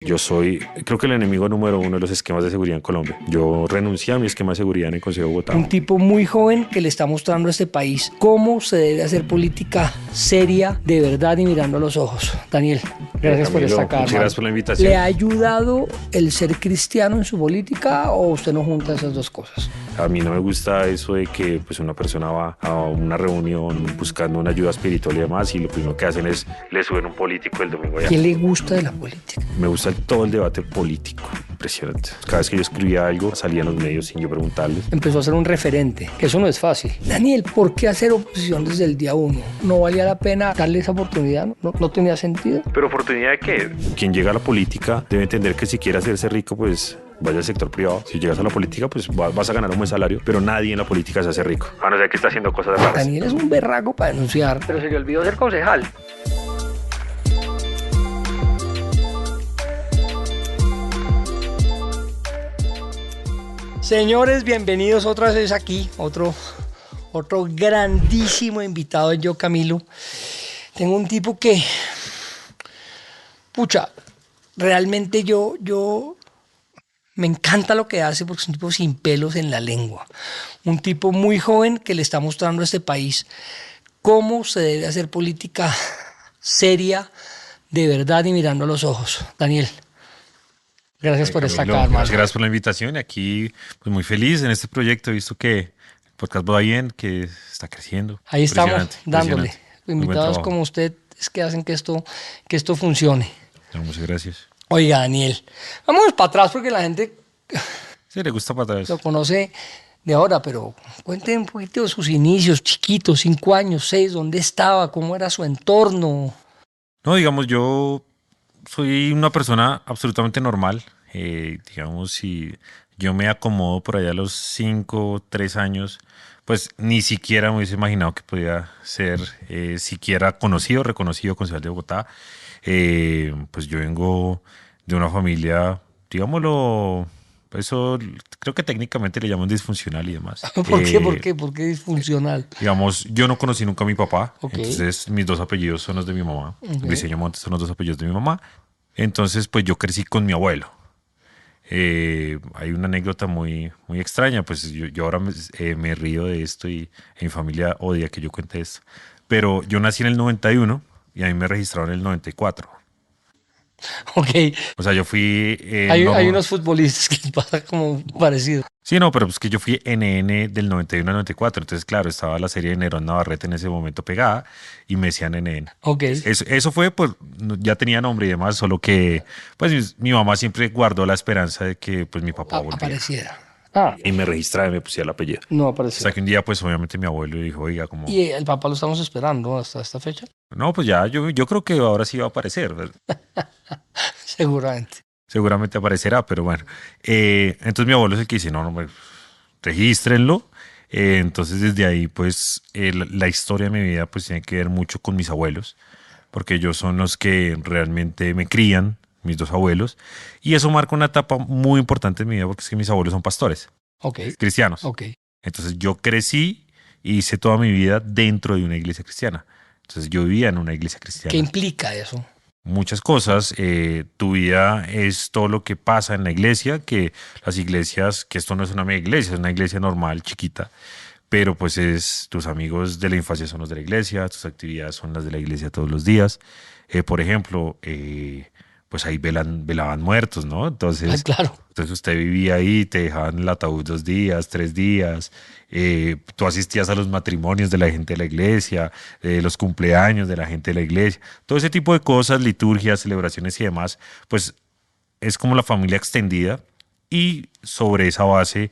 Yo soy, creo que el enemigo número uno de los esquemas de seguridad en Colombia. Yo renuncié a mi esquema de seguridad en el Consejo de Bogotá. Un tipo muy joven que le está mostrando a este país cómo se debe hacer política seria, de verdad y mirando a los ojos. Daniel, gracias por Camilo, estar acá, muchas hermano. gracias por la invitación. ¿Le ha ayudado el ser cristiano en su política o usted no junta esas dos cosas? A mí no me gusta eso de que pues, una persona va a una reunión buscando una ayuda espiritual y demás y lo primero que hacen es le suben un político el domingo allá. ¿Qué le gusta de la política? Me gusta todo el debate político, impresionante. Cada vez que yo escribía algo salía en los medios sin yo preguntarles. Empezó a ser un referente, que eso no es fácil. Daniel, ¿por qué hacer oposición desde el día uno? ¿No valía la pena darle esa oportunidad? ¿No tenía sentido? ¿Pero oportunidad de qué? Quien llega a la política debe entender que si quiere hacerse rico, pues vaya al sector privado. Si llegas a la política, pues vas a ganar un buen salario, pero nadie en la política se hace rico. A no ser que está haciendo cosas raras. Daniel es un berraco para denunciar, pero se le olvidó ser concejal. Señores, bienvenidos otra vez aquí, otro grandísimo invitado de Yo Camilo. Tengo un tipo que, pucha, realmente yo me encanta lo que hace porque es un tipo sin pelos en la lengua. Un tipo muy joven que le está mostrando a este país cómo se debe hacer política seria, de verdad y mirando a los ojos. Daniel, gracias por estar acá, hermano. Gracias por la invitación. Aquí, pues muy feliz en este proyecto. He visto que el podcast va bien, que está creciendo. Ahí estamos, dándole. Impresionante. Muy buen Invitados trabajo. como usted es que hacen que esto funcione. No, muchas gracias. Oiga, Daniel, vamos para atrás porque la gente Sí, le gusta para atrás. lo conoce de ahora, pero cuente un poquito de sus inicios, chiquitos, 5 años, 6, dónde estaba, cómo era su entorno. No, digamos, yo soy una persona absolutamente normal. Digamos, si yo me acomodo por allá a los 5, 3 años, pues ni siquiera me hubiese imaginado que podía ser siquiera conocido, reconocido concejal de Bogotá. Pues yo vengo de una familia, digámoslo, eso creo que técnicamente le llaman disfuncional y demás. ¿Por qué? ¿Por qué? ¿Por qué disfuncional? Digamos, yo no conocí nunca a mi papá, Ok. entonces mis dos apellidos son los de mi mamá. Ok. Briceño Montes son los dos apellidos de mi mamá. Entonces, pues yo crecí con mi abuelo. Hay una anécdota muy extraña, pues yo ahora me río de esto y mi familia odia que yo cuente esto. Pero yo nací en el 91 y a mí me registraron en el 94. Ok, O sea, yo fui... hay unos futbolistas que les pasa como parecido. Sí, no, pero es que yo fui NN del 91 al 94, entonces claro, estaba la serie de Nerón Navarrete en ese momento pegada y me decían NN. Ok, Eso fue, pues ya tenía nombre y demás, solo que pues mi mamá siempre guardó la esperanza de que pues mi papá volviera. apareciera. Ah, Y me registraba y me pusiera el apellido. no O apareció. sea que un día pues obviamente mi abuelo dijo, oiga, como... Y el papá lo estamos esperando hasta esta fecha, No, pues ya, yo creo que ahora sí va a aparecer, ¿verdad? seguramente. Seguramente aparecerá, pero bueno. Entonces mi abuelo es el que dice, no, pues, regístrenlo. Entonces desde ahí pues la historia de mi vida pues tiene que ver mucho con mis abuelos, porque ellos son los que realmente me crían, mis dos abuelos, y eso marca una etapa muy importante en mi vida porque es que mis abuelos son pastores, Ok, cristianos. ok. Entonces yo crecí y hice toda mi vida dentro de una iglesia cristiana. Entonces yo vivía en una iglesia cristiana. ¿Qué implica eso? Muchas cosas. Tu vida es todo lo que pasa en la iglesia, que las iglesias, que esto no es una mega iglesia, es una iglesia normal, chiquita, pero pues tus amigos de la infancia son los de la iglesia, tus actividades son las de la iglesia todos los días. Por ejemplo, pues ahí velaban muertos, ¿no? Entonces, Claro. entonces usted vivía ahí, te dejaban el ataúd 2 días, 3 días, tú asistías a los matrimonios de la gente de la iglesia, los cumpleaños de la gente de la iglesia, todo ese tipo de cosas, liturgias, celebraciones y demás, pues es como la familia extendida y sobre esa base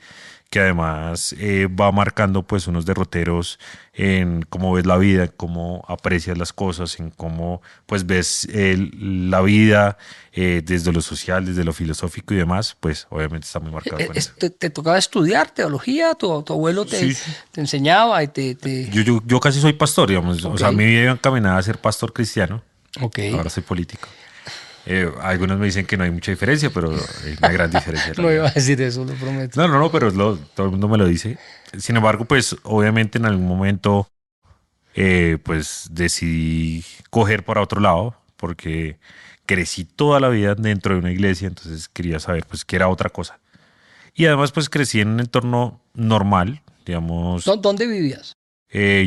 que además va marcando pues unos derroteros en cómo ves la vida, en cómo aprecias las cosas, en cómo pues ves la vida desde lo social, desde lo filosófico y demás, pues obviamente está muy marcado con eso. ¿Te tocaba estudiar teología? ¿Tu abuelo Sí. te enseñaba y te... Yo casi soy pastor, digamos, o sea, Ok. mi vida iba encaminada a ser pastor cristiano, Ok. ahora soy político. Algunos me dicen que no hay mucha diferencia, pero hay una gran diferencia. No iba a decir eso, lo prometo. No, pero todo el mundo me lo dice. Sin embargo, pues obviamente en algún momento pues decidí coger para otro lado, porque crecí toda la vida dentro de una iglesia, entonces quería saber pues qué era otra cosa. Y además pues crecí en un entorno normal, digamos. ¿Dónde vivías?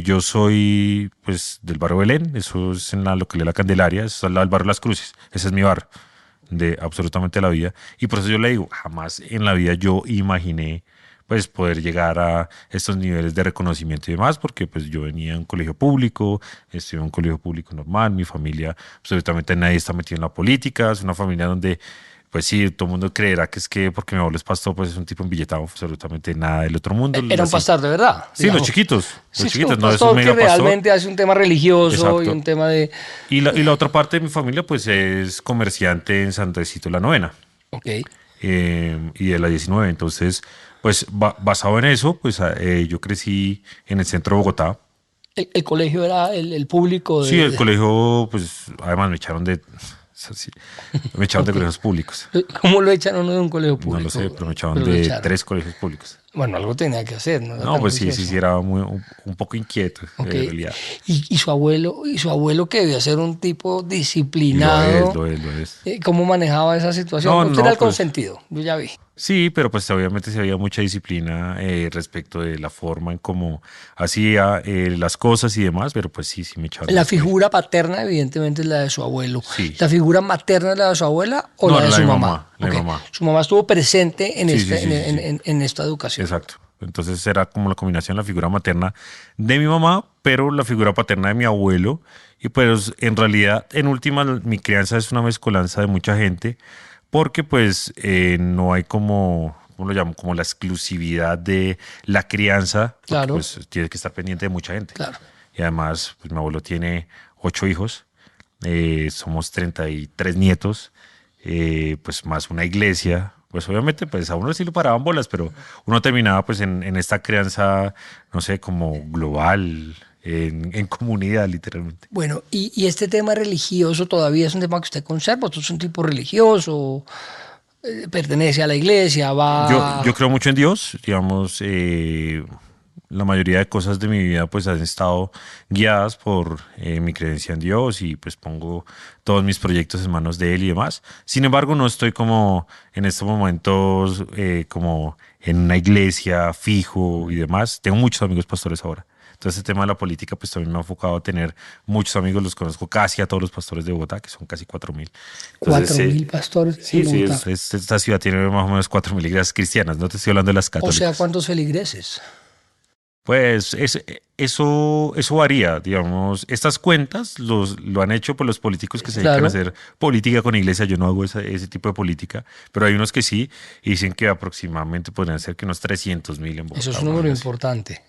Yo soy pues del barrio Belén, eso es en la localidad de La Candelaria, eso es al lado del barrio Las Cruces, ese es mi barrio de absolutamente la vida. Y por eso yo le digo, jamás en la vida yo imaginé pues poder llegar a estos niveles de reconocimiento y demás, porque pues yo venía de un colegio público, estudié en un colegio público normal, mi familia, absolutamente nadie está metido en la política, es una familia donde pues sí, todo el mundo creerá que es que porque mi abuelo es pastor, pues es un tipo embilletado, absolutamente nada del otro mundo. Era un Así. pastor de verdad. Sí, Digamos. los chiquitos, Sí, un no es un pastor que mega pastor. realmente hace un tema religioso y Exacto. un tema de... Y la otra parte de mi familia, pues es comerciante en San Andresito de la Novena Ok. y de la 19. Entonces, pues basado en eso, pues yo crecí en el centro de Bogotá. El colegio era el público Sí, el colegio, pues además me echaron de... sí, me echaron de colegios públicos. ¿Cómo lo echan uno de un colegio No público? lo sé, pero me echaron Pero lo de echaron. 3 colegios públicos. Bueno, algo tenía que hacer, ¿no? Era No, tan pues sí, juicioso. era un poco inquieto, Ok. en realidad. Y su abuelo que debía ser un tipo disciplinado, Lo es. ¿cómo manejaba esa situación? No, Usted era no, el pues consentido, yo ya vi. sí, pero pues obviamente se había mucha disciplina respecto de la forma en cómo hacía las cosas y demás, pero pues sí, me echaban La del colegio. figura paterna, evidentemente, es la de su abuelo. Sí. ¿La figura materna es la de su abuela o No, la de la su de mamá? la de Ok. mamá. Su mamá estuvo presente en, Sí, esta, sí, sí, sí, sí. en esta educación. Exacto. Entonces era como la combinación, la figura materna de mi mamá, pero la figura paterna de mi abuelo. Y pues en realidad, en última, mi crianza es una mezcolanza de mucha gente, porque pues no hay como, ¿cómo lo llamo? Como la exclusividad de la crianza, porque Claro, pues tiene que estar pendiente de mucha gente. claro. Y además, pues mi abuelo tiene 8 hijos, somos 33 nietos, pues más una iglesia. Pues obviamente, pues a uno sí lo paraban bolas, pero uno terminaba pues en esta crianza, no sé, como global, en comunidad, literalmente. Bueno, y este tema religioso todavía es un tema que usted conserva. Usted es un tipo religioso, pertenece a la iglesia, Yo va... creo mucho en Dios, digamos, la mayoría de cosas de mi vida pues han estado guiadas por mi creencia en Dios y pues pongo todos mis proyectos en manos de Él y demás. Sin embargo, no estoy como en estos momentos como en una iglesia fijo y demás. Tengo muchos amigos pastores ahora. Entonces, el tema de la política, pues también me ha enfocado a tener muchos amigos, los conozco casi a todos los pastores de Bogotá, que son casi 4.000. Entonces, 4.000 pastores en sí, sí, Bogotá. esta ciudad tiene más o menos 4.000 iglesias cristianas, no te estoy hablando de las O sea, católicas. ¿cuántos feligreses? Pues eso varía, digamos. Estas cuentas lo han hecho por los políticos que se dedican a Claro, hacer política con iglesia. Yo no hago ese tipo de política, pero hay unos que sí y dicen que aproximadamente podrían ser que unos 300.000 en eso Bogotá. es un Una número vaina así. importante.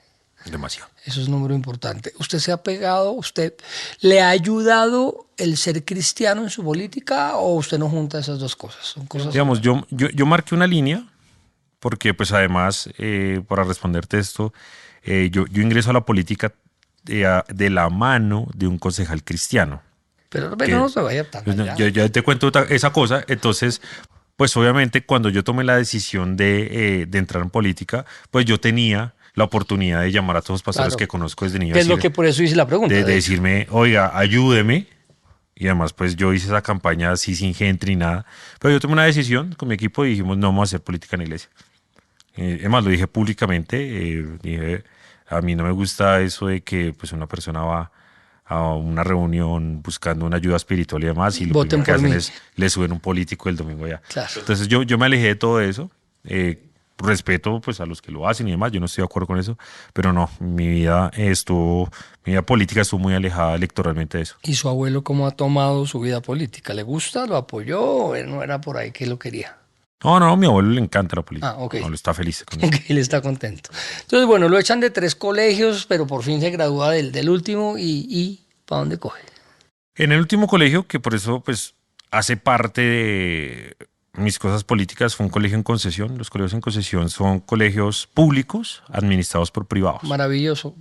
Demasiado. Eso es un número importante. ¿Usted se ha pegado, usted le ha ayudado el ser cristiano en su política o usted no junta esas dos cosas? Son cosas... Digamos, yo marqué una línea porque pues además, para responderte esto, yo ingreso a la política de la mano de un concejal cristiano. Pero no se vaya tan Pues no, allá. yo te cuento esa cosa, entonces, pues obviamente cuando yo tomé la decisión de entrar en política, pues yo tenía la oportunidad de llamar a todos los pastores Claro. que conozco desde niño, Que es lo que por eso hice la pregunta, de de hecho. decirme, oiga, ayúdeme. Y además, pues yo hice esa campaña así sin gente ni nada. Pero yo tomé una decisión con mi equipo y dijimos, no vamos a hacer política en la iglesia. Además, lo dije públicamente. Dije, a mí no me gusta eso de que pues una persona va a una reunión buscando una ayuda espiritual y demás y lo Voten primero que por hacen mí. es le suben un político el domingo allá. Claro. Entonces yo me alejé de todo eso. Respeto pues a los que lo hacen y demás, yo no estoy de acuerdo con eso, pero no, mi vida política estuvo muy alejada electoralmente de eso. ¿Y su abuelo cómo ha tomado su vida política? ¿Le gusta? ¿Lo apoyó? ¿O él no era por ahí que lo quería? No, a mi abuelo le encanta la política. Ah, ok. Mi abuelo está feliz con eso. Ok, él está contento. Entonces, bueno, lo echan de 3 colegios, pero por fin se gradúa del último y ¿para dónde coge? En el último colegio, que por eso pues hace parte mis cosas políticas fue un colegio en concesión. Los colegios en concesión son colegios públicos administrados por privados. Maravilloso.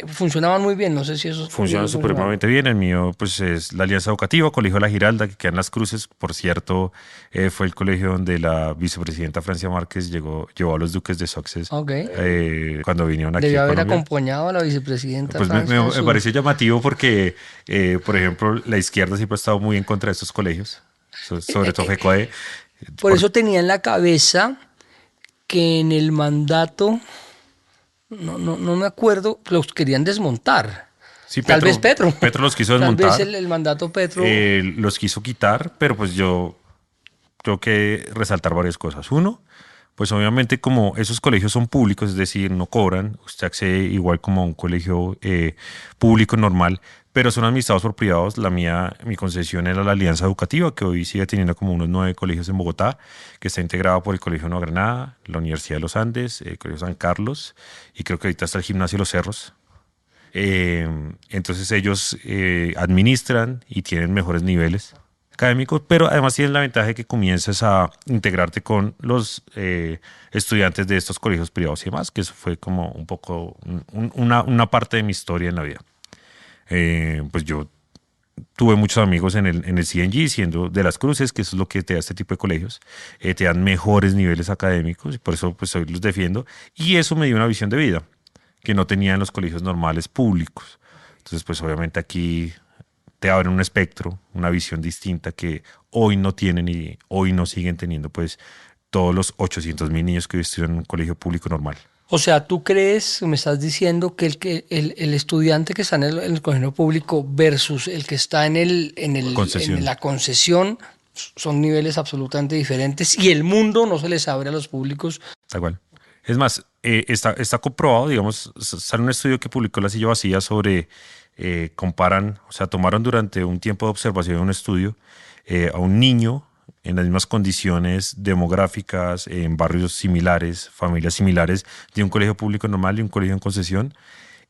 Funcionaban muy bien, no sé si esos Funciona colegios funcionaban. supremamente bien. El mío, pues, es la Alianza Educativa, Colegio La Giralda, que queda en Las Cruces. Por cierto, fue el colegio donde la vicepresidenta Francia Márquez llevó a los duques de Sussex Ok. cuando vinieron aquí Debió a haber Colombia. acompañado a la vicepresidenta Pues me, Francia me- en me pareció sus... llamativo porque, por ejemplo, la izquierda siempre ha estado muy en contra de estos colegios, sobre todo FECODE. Por eso tenía en la cabeza que en el mandato, no me acuerdo, los querían desmontar. Sí, Tal vez Petro. Petro los quiso Tal vez desmontar, el mandato Petro. los quiso quitar, pero pues yo tengo que resaltar varias cosas. Uno, pues obviamente como esos colegios son públicos, es decir, no cobran, usted accede igual como a un colegio público normal, pero son administrados por privados. Mi concesión era la Alianza Educativa, que hoy sigue teniendo como unos 9 colegios en Bogotá, que está integrado por el Colegio Nueva Granada, la Universidad de los Andes, el Colegio San Carlos, y creo que ahorita está el Gimnasio Los Cerros. Entonces ellos administran y tienen mejores niveles académicos, pero además tienen la ventaja de que comienzas a integrarte con los estudiantes de estos colegios privados y demás, que eso fue como un poco una parte de mi historia en la vida. Pues yo tuve muchos amigos en el CNG, siendo de Las Cruces, que eso es lo que te da este tipo de colegios, te dan mejores niveles académicos y por eso pues hoy los defiendo, y eso me dio una visión de vida que no tenía en los colegios normales públicos. Entonces pues obviamente aquí te abren un espectro, una visión distinta que hoy no tienen y hoy no siguen teniendo pues todos los 800.000 niños que hoy estudian en un colegio público normal. O sea, ¿tú crees, me estás diciendo que el estudiante que está en el colegio público versus el que está en Concesión, la concesión son niveles absolutamente diferentes y el mundo no se les abre a los públicos? tal cual. Es más, está comprobado, digamos, sale un estudio que publicó La Silla Vacía sobre, comparan, o sea, tomaron durante un tiempo de observación un estudio a un niño en las mismas condiciones demográficas, en barrios similares, familias similares, de un colegio público normal y un colegio en concesión,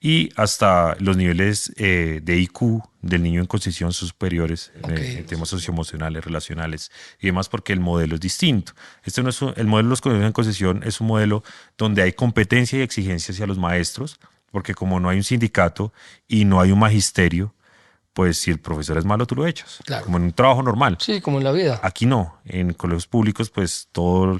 y hasta los niveles de IQ del niño en concesión son superiores Ok. en temas socioemocionales, relacionales y demás, porque el modelo es distinto. Este no es el modelo de los colegios en concesión es un modelo donde hay competencia y exigencia hacia los maestros, porque como no hay un sindicato y no hay un magisterio, pues si el profesor es malo, tú lo echas, Claro. como en un trabajo normal. Sí, como en la vida. Aquí no, en colegios públicos, pues todo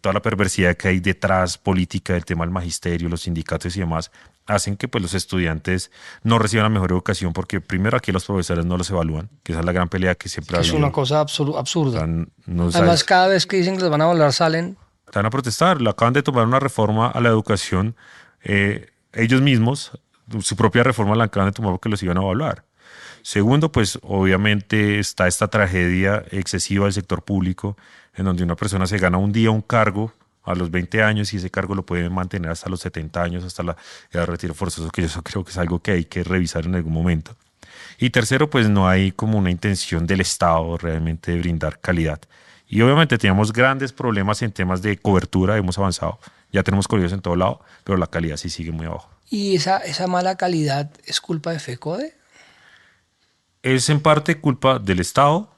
toda la perversidad que hay detrás política del tema del magisterio, los sindicatos y demás, hacen que pues los estudiantes no reciban la mejor educación porque primero aquí los profesores no los evalúan, que esa es la gran pelea que siempre ha Es habido. una cosa O absurda. sea, no Además, sabes, cada vez que dicen que los van a evaluar salen. te van a protestar. Le acaban de tomar una reforma a la educación, ellos mismos, su propia reforma la acaban de tomar porque los iban a evaluar. Segundo, pues obviamente está esta tragedia excesiva del sector público, en donde una persona se gana un día un cargo a los 20 años y ese cargo lo puede mantener hasta los 70 años, hasta la edad de retiro forzoso, que yo creo que es algo que hay que revisar en algún momento. Y tercero, pues no hay como una intención del Estado realmente de brindar calidad. Y obviamente teníamos grandes problemas en temas de cobertura, hemos avanzado, ya tenemos colegios en todo lado, pero la calidad sí sigue muy abajo. ¿Y esa mala calidad es culpa de FECODE? Es en parte culpa del Estado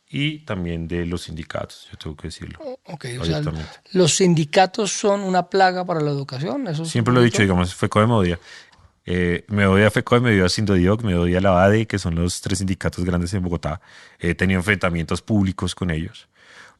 y también de los sindicatos, yo tengo que decirlo Ok, o sea, abiertamente. los sindicatos son una plaga para la educación. Eso es Siempre un lo he dicho, mito. digamos, FECODE me odia. Me odia FECODE, me odia Sindodioc, me odia la ADE, que son los 3 sindicatos grandes en Bogotá. He tenido enfrentamientos públicos con ellos.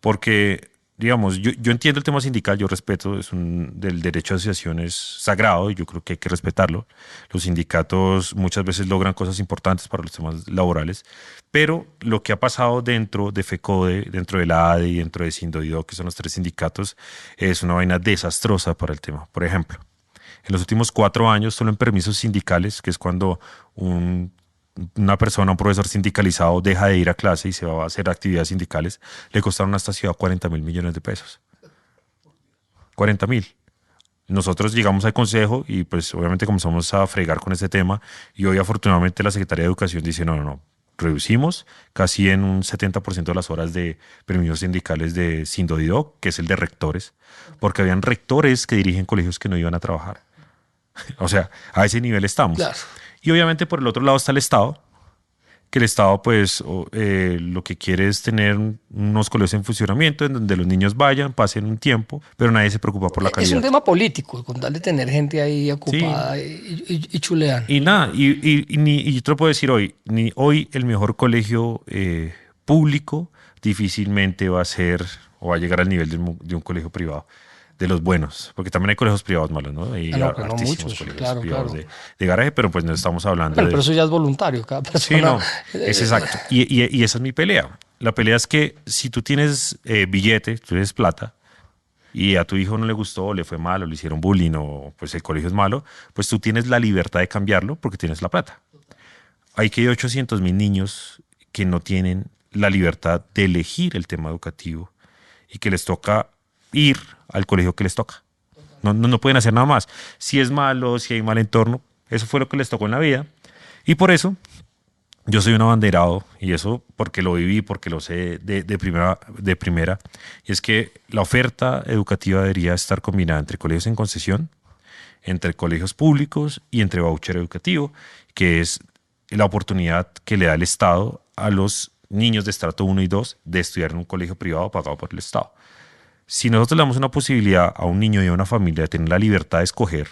Porque, digamos, yo entiendo el tema sindical, yo respeto, del derecho a asociación es sagrado y yo creo que hay que respetarlo. Los sindicatos muchas veces logran cosas importantes para los temas laborales, pero lo que ha pasado dentro de FECODE, dentro de la ADE y dentro de Sindodioc, que son los 3 sindicatos, es una vaina desastrosa para el tema. Por ejemplo, en los últimos 4 años, solo en permisos sindicales, que es cuando una persona, un profesor sindicalizado, deja de ir a clase y se va a hacer actividades sindicales, le costaron a esta ciudad 40.000 millones de pesos. 40.000. Nosotros llegamos al consejo y pues obviamente comenzamos a fregar con este tema y hoy afortunadamente la Secretaría de Educación dice no, reducimos casi en un 70% de las horas de permisos sindicales de Sindodidoc, que es el de rectores, porque habían rectores que dirigen colegios que no iban a trabajar. O sea, a ese nivel estamos. Claro. Y obviamente por el otro lado está el Estado, que el Estado pues lo que quiere es tener unos colegios en funcionamiento en donde los niños vayan, pasen un tiempo, pero nadie se preocupa por la Es un calidad. tema político, con tal de tener gente ahí Sí, ocupada y chulean. y nada, y yo te lo puedo decir hoy, ni hoy el mejor colegio público difícilmente va a ser o va a llegar al nivel de un colegio privado, de los buenos, porque también hay colegios privados malos, ¿no? Hay No, pero no hartísimos muchos, colegios claro, privados claro. de garaje, pero pues no estamos hablando Bueno, pero de... eso ya es voluntario, cada Sí, persona. no, es exacto. Y esa es mi pelea. La pelea es que si tú tienes billete, tú tienes plata, y a tu hijo no le gustó, o le fue mal, o le hicieron bullying, o pues el colegio es malo, pues tú tienes la libertad de cambiarlo porque tienes la plata. Hay que hay 800.000 niños que no tienen la libertad de elegir el tema educativo y que les toca ir al colegio que les toca. No pueden hacer nada más. Si es malo, si hay mal entorno, eso fue lo que les tocó en la vida. Y por eso yo soy un abanderado, y eso porque lo viví, porque lo sé de primera, y es que la oferta educativa debería estar combinada entre colegios en concesión, entre colegios públicos y entre voucher educativo, que es la oportunidad que le da el Estado a los niños de estrato 1 y 2 de estudiar en un colegio privado pagado por el Estado. Si nosotros le damos una posibilidad a un niño y a una familia de tener la libertad de escoger,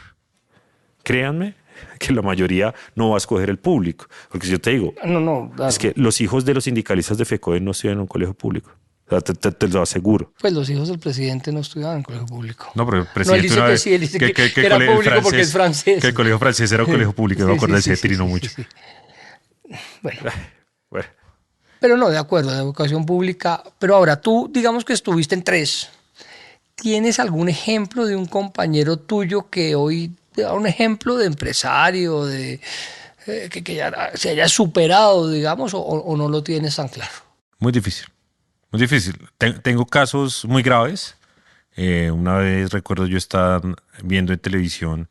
créanme que la mayoría no va a escoger el público. Porque si yo te digo, No, no, es claro. que los hijos de los sindicalistas de FECODE no estudian en un colegio público. O sea, te lo aseguro. Pues los hijos del presidente no estudiaban en colegio público. No, pero el No, él presidente dice una que vez... sí, él dice que el era el público porque es francés. Que el colegio francés era un colegio público. Me acuerdo de ese trino mucho. sí. Bueno, Bueno, pero no, de acuerdo, de educación pública. Pero ahora tú, digamos que estuviste en tres. ¿Tienes algún ejemplo de un compañero tuyo que hoy te da un ejemplo de empresario, que ya se haya superado, digamos, o no lo tienes tan claro? muy difícil. Muy difícil. Tengo casos muy graves. Una vez recuerdo yo estar viendo en televisión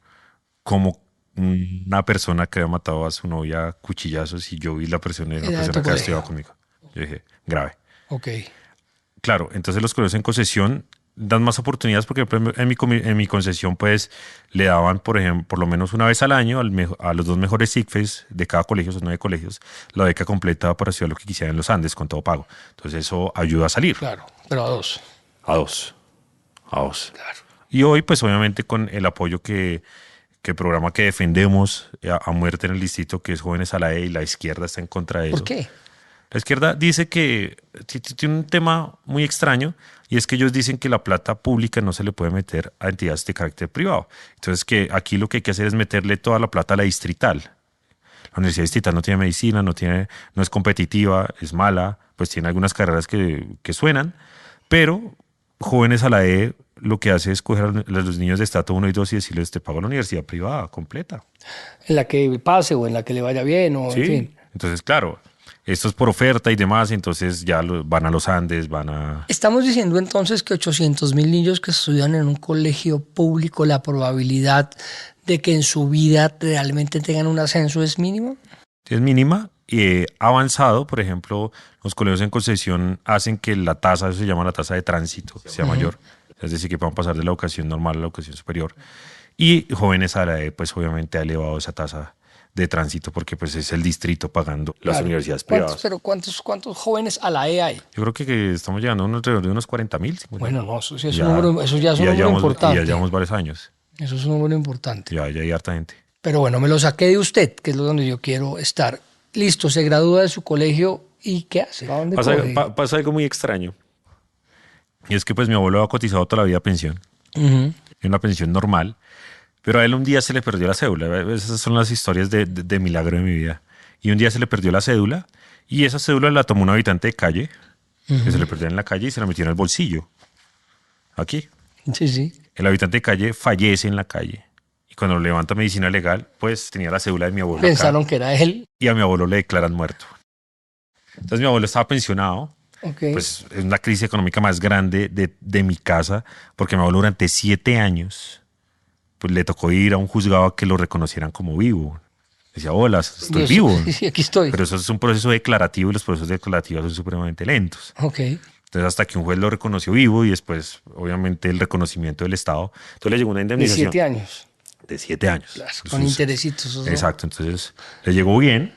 cómo una persona que había matado a su novia a cuchillazos, y yo vi la persona, era una Era de tu persona que había estudiado colegio. conmigo. Yo dije, grave. Ok. Claro, entonces los colegios en concesión dan más oportunidades porque por ejemplo, en mi concesión pues le daban, por ejemplo, por lo menos una vez al año a los dos mejores ICFES de cada colegio, esos 9 colegios, la beca completa para estudiar lo que quisieran en los Andes con todo pago. Entonces eso ayuda a salir. Claro, pero a dos. A dos. A dos. Claro. Y hoy, pues obviamente con el apoyo que el programa que defendemos a muerte en el distrito, que es Jóvenes a la E, y la izquierda está en contra de ¿Por eso. qué? La izquierda dice que tiene un tema muy extraño, y es que ellos dicen que la plata pública no se le puede meter a entidades de carácter privado. Entonces que aquí lo que hay que hacer es meterle toda la plata a la distrital. La Universidad Distrital no tiene medicina, no es competitiva, es mala, pues tiene algunas carreras que suenan, pero Jóvenes a la E lo que hace es coger a los niños de estrato 1 y 2 y decirles, te pago la universidad privada completa. En la que pase o en la que le vaya bien, o en Sí, fin. entonces claro, esto es por oferta y demás, entonces ya van a los Andes, van a... Estamos diciendo entonces que 800.000 niños que estudian en un colegio público, la probabilidad de que en su vida realmente tengan un ascenso es mínima. Es mínima y avanzado. Por ejemplo, los colegios en concesión hacen que la tasa, eso se llama la tasa de tránsito, sea mayor. Es decir, que puedan pasar de la educación normal a la educación superior. Y Jóvenes a la E, pues obviamente ha elevado esa tasa de tránsito porque pues es el distrito pagando las Claro. universidades ¿Cuántos, privadas. pero cuántos jóvenes a la E hay? Yo creo que estamos llegando a alrededor de unos 40.000. Bueno, no, eso sí es Ya, un número, eso ya es y un ya número llevamos, y importante. ya llevamos varios años. Eso es un número importante. Ya hay harta gente. Pero bueno, me lo saqué de usted, que es donde yo quiero estar. Listo, se gradúa de su colegio y ¿qué hace? ¿A dónde coge? Pasa algo muy extraño. Y es que pues mi abuelo ha cotizado toda la vida pensión. Ujú. En una pensión normal, pero a él un día se le perdió la cédula. Esas son las historias de milagro de mi vida. Y un día se le perdió la cédula, y esa cédula la tomó un habitante de calle, que se le perdió en la calle, y se la metió en el bolsillo. Aquí. Sí, sí. El habitante de calle fallece en la calle. Y cuando lo levanta medicina legal, pues tenía la cédula de mi abuelo Pensaron acá, que era él. y a mi abuelo le declaran muerto. Entonces mi abuelo estaba pensionado. Ok. Pues es una crisis económica más grande de mi casa, porque mi abuelo durante 7 años pues le tocó ir a un juzgado a que lo reconocieran como vivo. Decía, hola, estoy Yo vivo. Sí, sí, aquí estoy. Pero eso es un proceso declarativo, y los procesos declarativos son supremamente lentos. Ok. Entonces, hasta que un juez lo reconoció vivo, y después, obviamente, el reconocimiento del Estado. Entonces le llegó una De indemnización 7 años. de 7 años. Claro, Eso con es- interesitos. Eso. Exacto, entonces le llegó bien.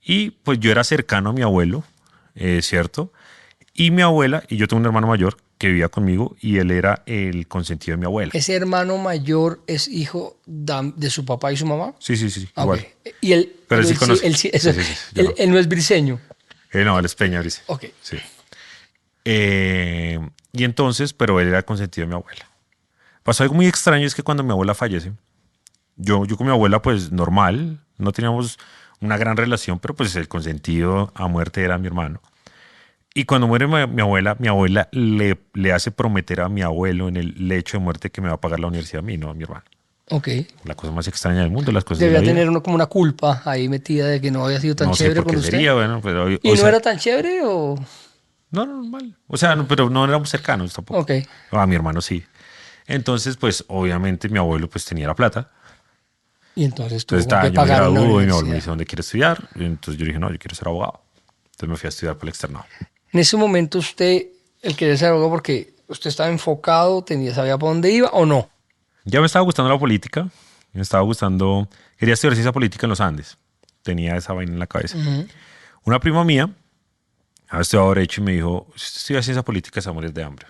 Y pues yo era cercano a mi abuelo, ¿cierto? Y mi abuela, y yo tengo un hermano mayor que vivía conmigo y él era el consentido de mi abuela. ¿Ese hermano mayor es hijo de su papá y su mamá? Sí, sí, sí, Ah, ok. igual. Y él, Pero él sí conoce. eso, Sí, sí, sí, yo no. él no es briseño. No, él es Peña, Brice. Ok. Sí. Y entonces, pero él era consentido de mi abuela. Pasó algo muy extraño, es que cuando mi abuela fallece, yo con mi abuela pues normal, no teníamos una gran relación, pero pues el consentido a muerte era mi hermano. Y cuando muere mi abuela le hace prometer a mi abuelo en el lecho de muerte que me va a pagar la universidad a mí, no a mi hermano. Ok. La cosa más extraña del mundo, las cosas de la Debía vida. tener uno como una culpa ahí metida de que no había sido tan No sé chévere por con qué usted. sería, bueno, pero ¿Y o no sea, era tan chévere o...? no, normal. O sea, pero no éramos cercanos tampoco. Ok. A mi hermano sí. Entonces, pues obviamente mi abuelo pues tenía la plata. Y entonces tuvo Entonces estaba, que yo me pagar una graduó y mi abuelo me universidad. dice, ¿dónde quieres estudiar? Y entonces yo dije, no, yo quiero ser abogado. Entonces me fui a estudiar por el externado. En ese momento usted, el querer ser abogado porque usted estaba enfocado, sabía para dónde iba o no. Ya me estaba gustando la política. Me estaba gustando, quería estudiar ciencia política en los Andes. Tenía esa vaina en la cabeza. Una prima mía había estudiado Derecho y me dijo, si usted estudia ciencia política se va a morir de hambre.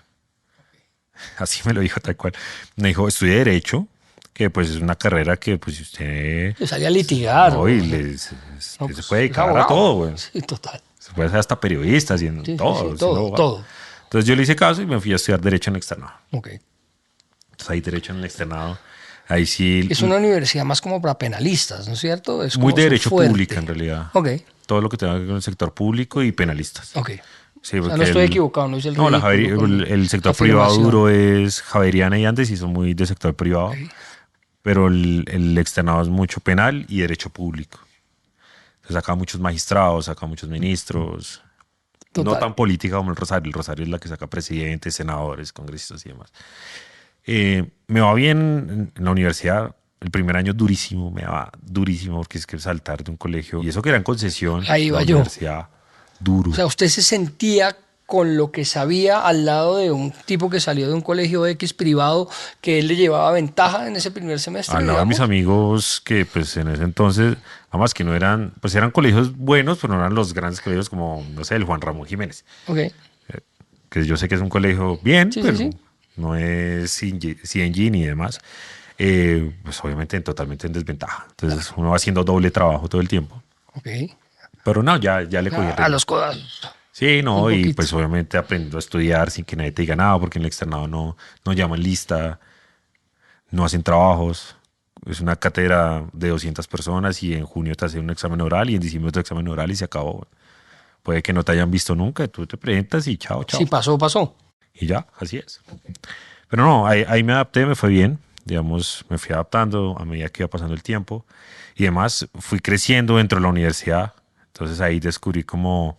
Así me lo dijo tal cual. Me dijo, estudie Derecho, que pues es una carrera que pues si usted... Yo salía a litigar. No, y se No, se pues, puede es dedicar a abogado. todo, güey. Sí, total. Se puede hacer hasta periodista, haciendo Sí, sí, todo, sí, siendo todo, abogado. todo. Entonces yo le hice caso y me fui a estudiar Derecho en el externado. Ok. Entonces ahí Derecho en el externado, ahí sí... Es una universidad más como para penalistas, ¿no es cierto? Es Muy como de su Derecho fuerte. público en realidad. Ok, Todo lo que tenga que ver con el sector público y penalistas. ok. Sí, O sea, porque no estoy equivocado, no es el no, ridículo con el la sector privado afirmación. duro es Javeriana y Andes y son muy de sector privado, Ok. pero el externado es mucho penal y derecho público. Entonces saca muchos magistrados, saca muchos ministros, no Total. tan política como el Rosario es la que saca presidentes, senadores, congresistas y demás. Me va bien en la universidad, el primer año durísimo, me va durísimo porque es que saltar de un colegio, y eso que era en concesión, Ahí la va yo. universidad, duro. O sea, usted se sentía con lo que sabía al lado de un tipo que salió de un colegio X privado que él le llevaba ventaja en ese primer semestre, Al lado de mis digamos. amigos que pues en ese entonces, además que no eran, pues eran colegios buenos, pero no eran los grandes colegios como, no sé, el Juan Ramón Jiménez, Ok. que yo sé que es un colegio bien, Sí, sí, pero sí. no es CNG ni demás. Pues obviamente totalmente en desventaja. Entonces uno va haciendo doble trabajo todo el tiempo. Ok. Pero no, ya le cogí el A ritmo. los codazos. Sí, Un no, y poquito. pues obviamente aprendiendo a estudiar sin que nadie te diga nada, porque en el externado no llaman lista, no hacen trabajos. Es una cátedra de 200 personas y en junio te hacen un examen oral y en diciembre otro examen oral y se acabó. Puede que no te hayan visto nunca, tú te presentas y chao, Si chao. pasó, pasó. Y ya, así es. Pero no, ahí me adapté, me fue bien. Digamos, me fui adaptando a medida que iba pasando el tiempo. Y además fui creciendo dentro de la universidad. Entonces ahí descubrí como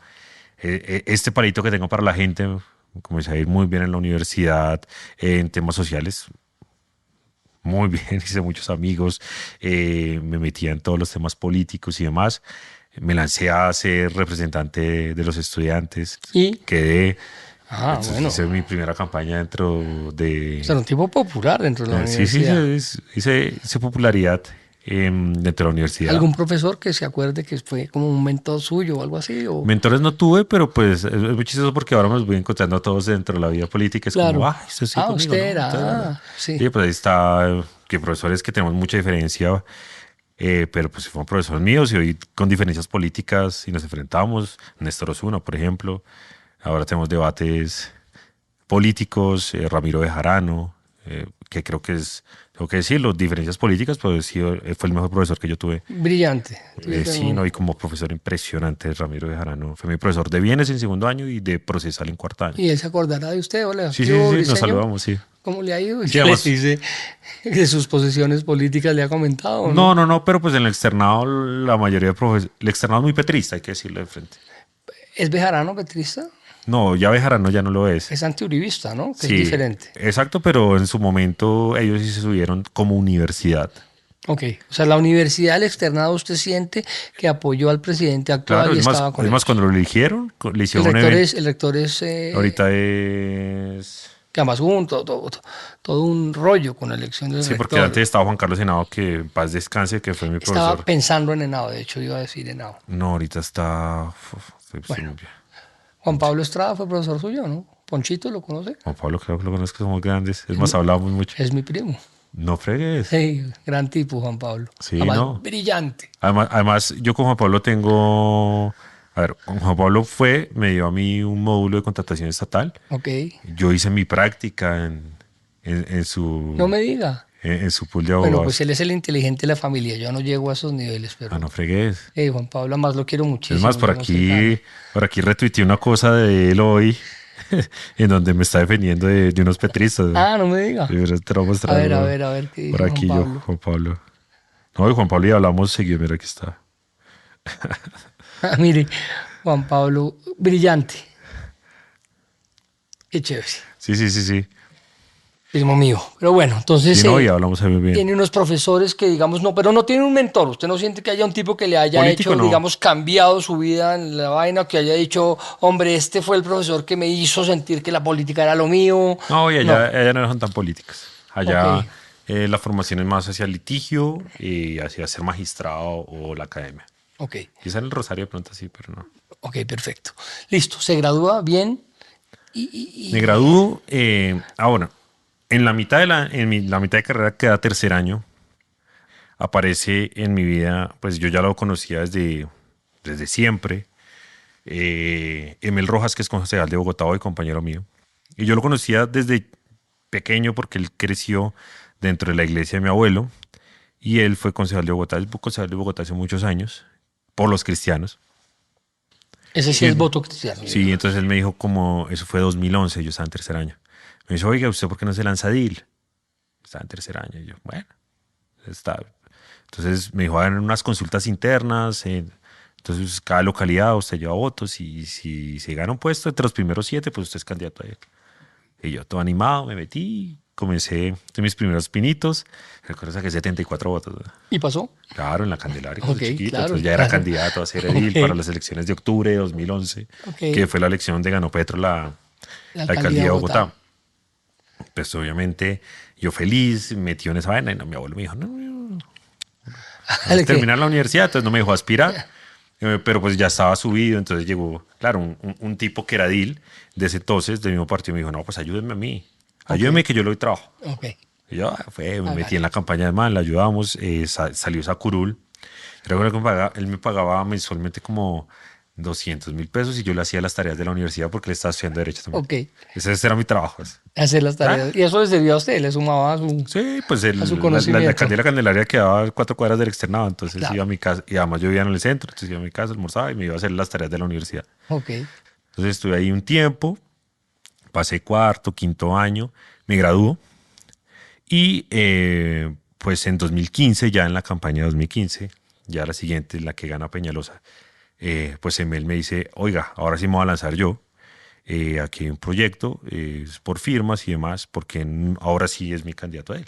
este palito que tengo para la gente. Comencé a ir muy bien en la universidad, en temas sociales. Muy bien, hice muchos amigos. Me metía en todos los temas políticos y demás. Me lancé a ser representante de los estudiantes. Y, Quedé. Entonces bueno, hice mi primera campaña dentro de... era un tipo popular dentro de la Sí, sí, universidad. hice popularidad dentro de la universidad. ¿Algún profesor que se acuerde que fue como un mentor suyo o algo así? O, Mentores no tuve, pero pues es muy chistoso porque ahora me los voy encontrando a todos dentro de la vida política. Es como, claro. esto sí conmigo, Usted ¿no? era. Entonces, bueno. Sí. Sí, pues ahí está, que profesores que tenemos mucha diferencia, pero pues fueron profesores míos y hoy con diferencias políticas y nos enfrentamos. Néstor Osuna, por ejemplo. Ahora tenemos debates políticos, Ramiro Bejarano, que creo que es, tengo que decirlo, diferencias políticas, pues sí, fue el mejor profesor que yo tuve. Brillante. Sí, no, y como profesor impresionante, Ramiro Bejarano. Fue mi profesor de bienes en segundo año y de procesal en cuarto año. Y él se acordará de usted. Hola, Sí, ¿qué sí, hubo, sí, nos Briseño? saludamos, sí. ¿Cómo le ha ido? ¿Y Sí, qué le además- dice de sus posiciones políticas? ¿Le ha comentado o No, no? no, no, pero pues en el externado la mayoría de profesores, el externado es muy petrista, hay que decirlo de frente. ¿Es bejarano petrista? No, ya Bejarano ya no lo es. Es antiuribista, ¿no? Que Sí, es diferente. exacto, pero en su momento ellos sí se subieron como universidad. Ok. O sea, la universidad del externado usted siente que apoyó al presidente actual Claro, y estaba con es más ellos. cuando lo eligieron, le El hicieron un rector evento. es, el rector es Ahorita es. Que además hubo todo un rollo con la elección del Sí, porque rector. antes estaba Juan Carlos Henao, que en paz descanse, que fue mi Estaba profesor. pensando en Henao, de hecho iba a decir Henao. No, ahorita está... Bueno, Juan Pablo Estrada fue profesor suyo, ¿no? Ponchito, ¿lo conoce? Juan Pablo, creo que lo conozco, somos grandes. Es más, hablábamos mucho. Es mi primo. No fregues. Sí, gran tipo Juan Pablo. Sí, Además, no. brillante. Además, yo con Juan Pablo tengo... A ver, con Juan Pablo me dio a mí un módulo de contratación estatal. Ok. Yo hice mi práctica en No su, me diga. en su pool de Bueno, pues abogados. él es el inteligente de la familia. Yo no llego a esos niveles, Ah, pero no fregues. Juan Pablo, además lo quiero Es más, muchísimo. Somos cercanos. por aquí retuiteé una cosa de él hoy, en donde me está defendiendo de unos petristas. Ah, no me diga. Pero te lo voy a A mostrar ver, a ver, a ver qué por dice Juan aquí yo, Pablo. Juan Pablo. No, y Juan Pablo y hablamos seguido, mira, aquí está. Ah, mire, Juan Pablo, brillante. Qué chévere. Sí, sí, sí, sí. Primo mío. Pero bueno, entonces Sí, no, y hablamos muy bien. tiene unos profesores que, digamos, no, pero no tiene un mentor. Usted no siente que haya un tipo que le haya Político hecho, no. digamos, cambiado su vida en la vaina, que haya dicho, hombre, este fue el profesor que me hizo sentir que la política era lo mío. No, y No. allá no son tan políticas. Ok, Allá la formación es más hacia el litigio y hacia ser magistrado o la academia. ok, Quizá en el Rosario de pronto sí, pero no. ok, perfecto. Listo, se gradúa bien. Me gradúo, bueno, en la mitad la mitad de carrera que da tercer año, aparece en mi vida, pues yo ya lo conocía desde siempre, Emel Rojas, que es concejal de Bogotá hoy, compañero mío. Y yo lo conocía desde pequeño porque él creció dentro de la iglesia de mi abuelo y él fue concejal de Bogotá. Él fue concejal de Bogotá hace muchos años por los cristianos. Ese sí es Y- voto cristiano. Sí, entonces él me dijo como, eso fue 2011, yo estaba en tercer año. Me dijo, oiga, ¿usted por qué no se lanza DIL? Estaba en tercer año. Y yo, bueno, está. Entonces me dijo, hagan unas consultas internas. Entonces, cada localidad usted lleva votos y si se gana un puesto entre los primeros 7, pues usted es candidato a él. Y yo, todo animado, me metí, comencé de mis primeros pinitos. Recuerdo que 74 votos, ¿no? ¿Y pasó? Claro, en la Candelaria, Ok, cuando chiquito. claro, Entonces ya era claro. candidato a ser edil Ok, para las elecciones de octubre de 2011, ok. que fue la elección donde ganó Petro la La alcaldía alcaldía de de Bogotá. Bogotá. Pues obviamente yo feliz, metido en esa vaina. Y no, mi abuelo me dijo, no, vas a ¿De qué? terminar la universidad, entonces no me dejó aspirar. Pero pues ya estaba subido, entonces llegó, claro, un tipo que era edil de ese entonces, del mismo partido, me dijo, no, pues ayúdenme a mí. Ayúdenme que yo lo doy trabajo. Ok. Y yo me metí Hágale. en la campaña de man, le ayudamos, salió Sacurul. Recuerdo que él me pagaba mensualmente como 200.000 pesos y yo le hacía las tareas de la universidad porque le estaba estudiando Derecho también. Ok. Ese era mi trabajo. Hacer las Ah, tareas. Y eso le sirvió a usted, le sumaba a su, sí, pues a su la conocimiento. Candelaria quedaba a 4 cuadras del externado, entonces iba Claro. a mi casa, y además yo vivía en el centro, entonces iba a mi casa, almorzaba y me iba a hacer las tareas de la universidad. Ok. Entonces estuve ahí un tiempo, pasé cuarto, quinto año, me graduó y pues en 2015, ya en la campaña de 2015, ya la siguiente, la que gana Peñalosa, pues Emel me dice, oiga, ahora sí me voy a lanzar yo. Aquí hay un proyecto, es por firmas y demás, porque ahora sí es mi candidato a él.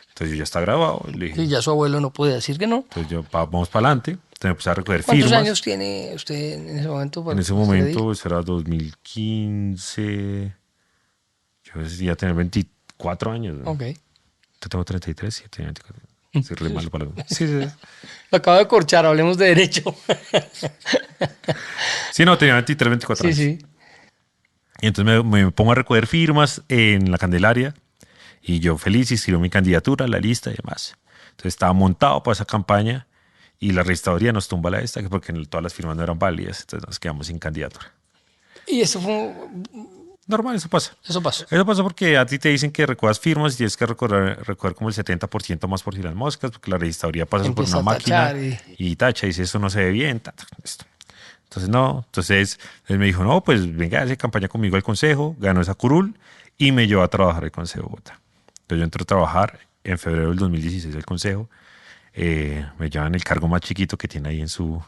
Entonces yo ya está grabado, y le Sí, dije, ya su abuelo no puede decir que no. entonces vamos para adelante. Entonces me puse a recoger ¿Cuántos firmas. años tiene usted en ese momento En para ese ser edil? momento, eso era 2015, yo decía tener 24 años, ¿no? Ok. Yo tengo 33, sí, tenía 24. Soy re malo para sí, sí. Lo acabo de corchar, hablemos de derecho. Sí, no, tenía 23, 24 Sí, años. sí. Y entonces me pongo a recoger firmas en la Candelaria y yo feliz inscribo mi candidatura, la lista y demás. Entonces estaba montado para esa campaña y la registraduría nos tumba la esta porque todas las firmas no eran válidas, entonces nos quedamos sin candidatura. Y eso fue, Normal, eso pasa. eso pasó. Eso pasa porque a ti te dicen que recojas firmas y tienes que recoger como el 70% más por si las moscas, porque la registraduría pasa por Empieza una a máquina tachar y tacha y dice eso no se ve bien. Listo. Entonces no, entonces él me dijo, no, pues venga, hace campaña conmigo al consejo, ganó esa curul y me llevó a trabajar al consejo de Bogotá. Entonces yo entré a trabajar en febrero del 2016 al consejo, me llevan el cargo más chiquito que tiene ahí en su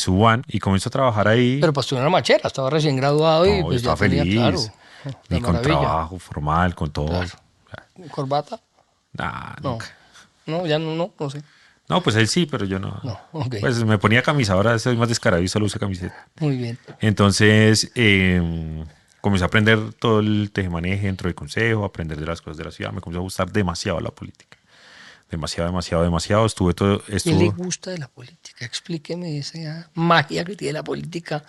UAN y comienzo a trabajar ahí. Pero pues tuvo una machera, estaba recién graduado y No, yo pues ya estaba tenía, claro, feliz. la Y con maravilla. trabajo formal, con todo. Claro. ¿Corbata? Nah, No. nunca. No, ya no sé. No, pues él sí, pero yo no. No, ok. Pues me ponía camisa, ahora soy más descarado y solo uso camiseta. Muy bien. Entonces, comencé a aprender todo el tejemaneje dentro del consejo, aprender de las cosas de la ciudad. Me comenzó a gustar demasiado la política. Demasiado, demasiado, demasiado. ¿Qué le gusta de la política? Explíqueme esa magia que tiene la política.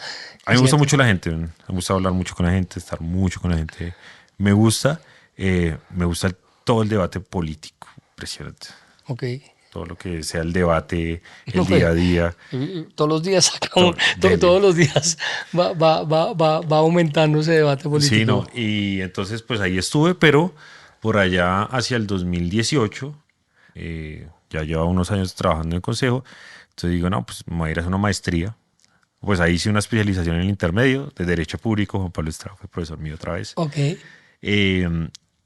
A mí me gusta mucho la gente. Me gusta hablar mucho con la gente, estar mucho con la gente. Me gusta todo el debate político. Impresionante. Ok. Todo lo que sea el debate, el No, día a día. Todos los días sacamos, todos los días va aumentando ese debate político. Sí, no. Y entonces, pues ahí estuve, pero por allá hacia el 2018, ya llevaba unos años trabajando en el consejo. Entonces digo, no, pues me voy a ir a hacer una maestría. Pues ahí hice una especialización en el intermedio de Derecho Público. Juan Pablo Estrada fue profesor mío otra vez. Ok.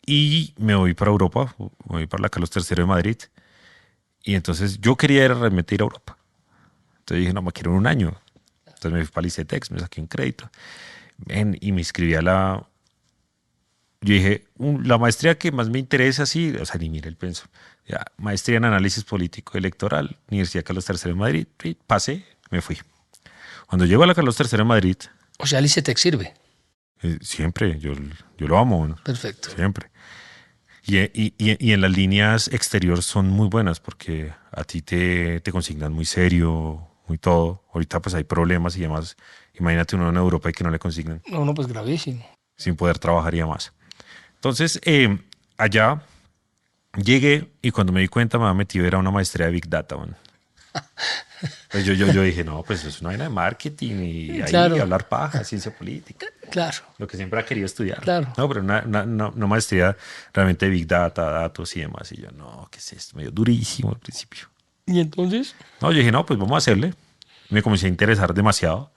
Y me voy para Europa, me voy para la Carlos III de Madrid. Y entonces yo quería realmente ir a Europa. Entonces dije, no, me quiero un año. Entonces me fui para el ICETEX, me saqué un crédito. Y me inscribí a la... Yo dije, la maestría que más me interesa, sí, o sea, ni mire el penso. Ya, maestría en análisis político electoral, Universidad Carlos III de Madrid. Y pasé, me fui. Cuando llego a la Carlos III de Madrid... O sea, el ICETEX sirve. Siempre, yo lo amo. ¿No? Perfecto. Siempre. Y en las líneas exterior son muy buenas porque a ti te consignan muy serio, muy todo. Ahorita pues hay problemas y demás. Imagínate uno en Europa y que no le consignan. No, pues gravísimo. Sin poder trabajar y demás. Entonces, allá llegué y cuando me di cuenta me había metido era una maestría de Big Data. Man. Pues yo dije, no, pues es una vaina de marketing y ahí claro. hablar paja, ciencia política. Claro. Lo que siempre ha querido estudiar. Claro. No, pero una maestría realmente de Big Data, datos y demás. Y yo, no, ¿qué es esto? Medio durísimo al principio. ¿Y entonces? No, yo dije, no, pues vamos a hacerle. Me comencé a interesar demasiado.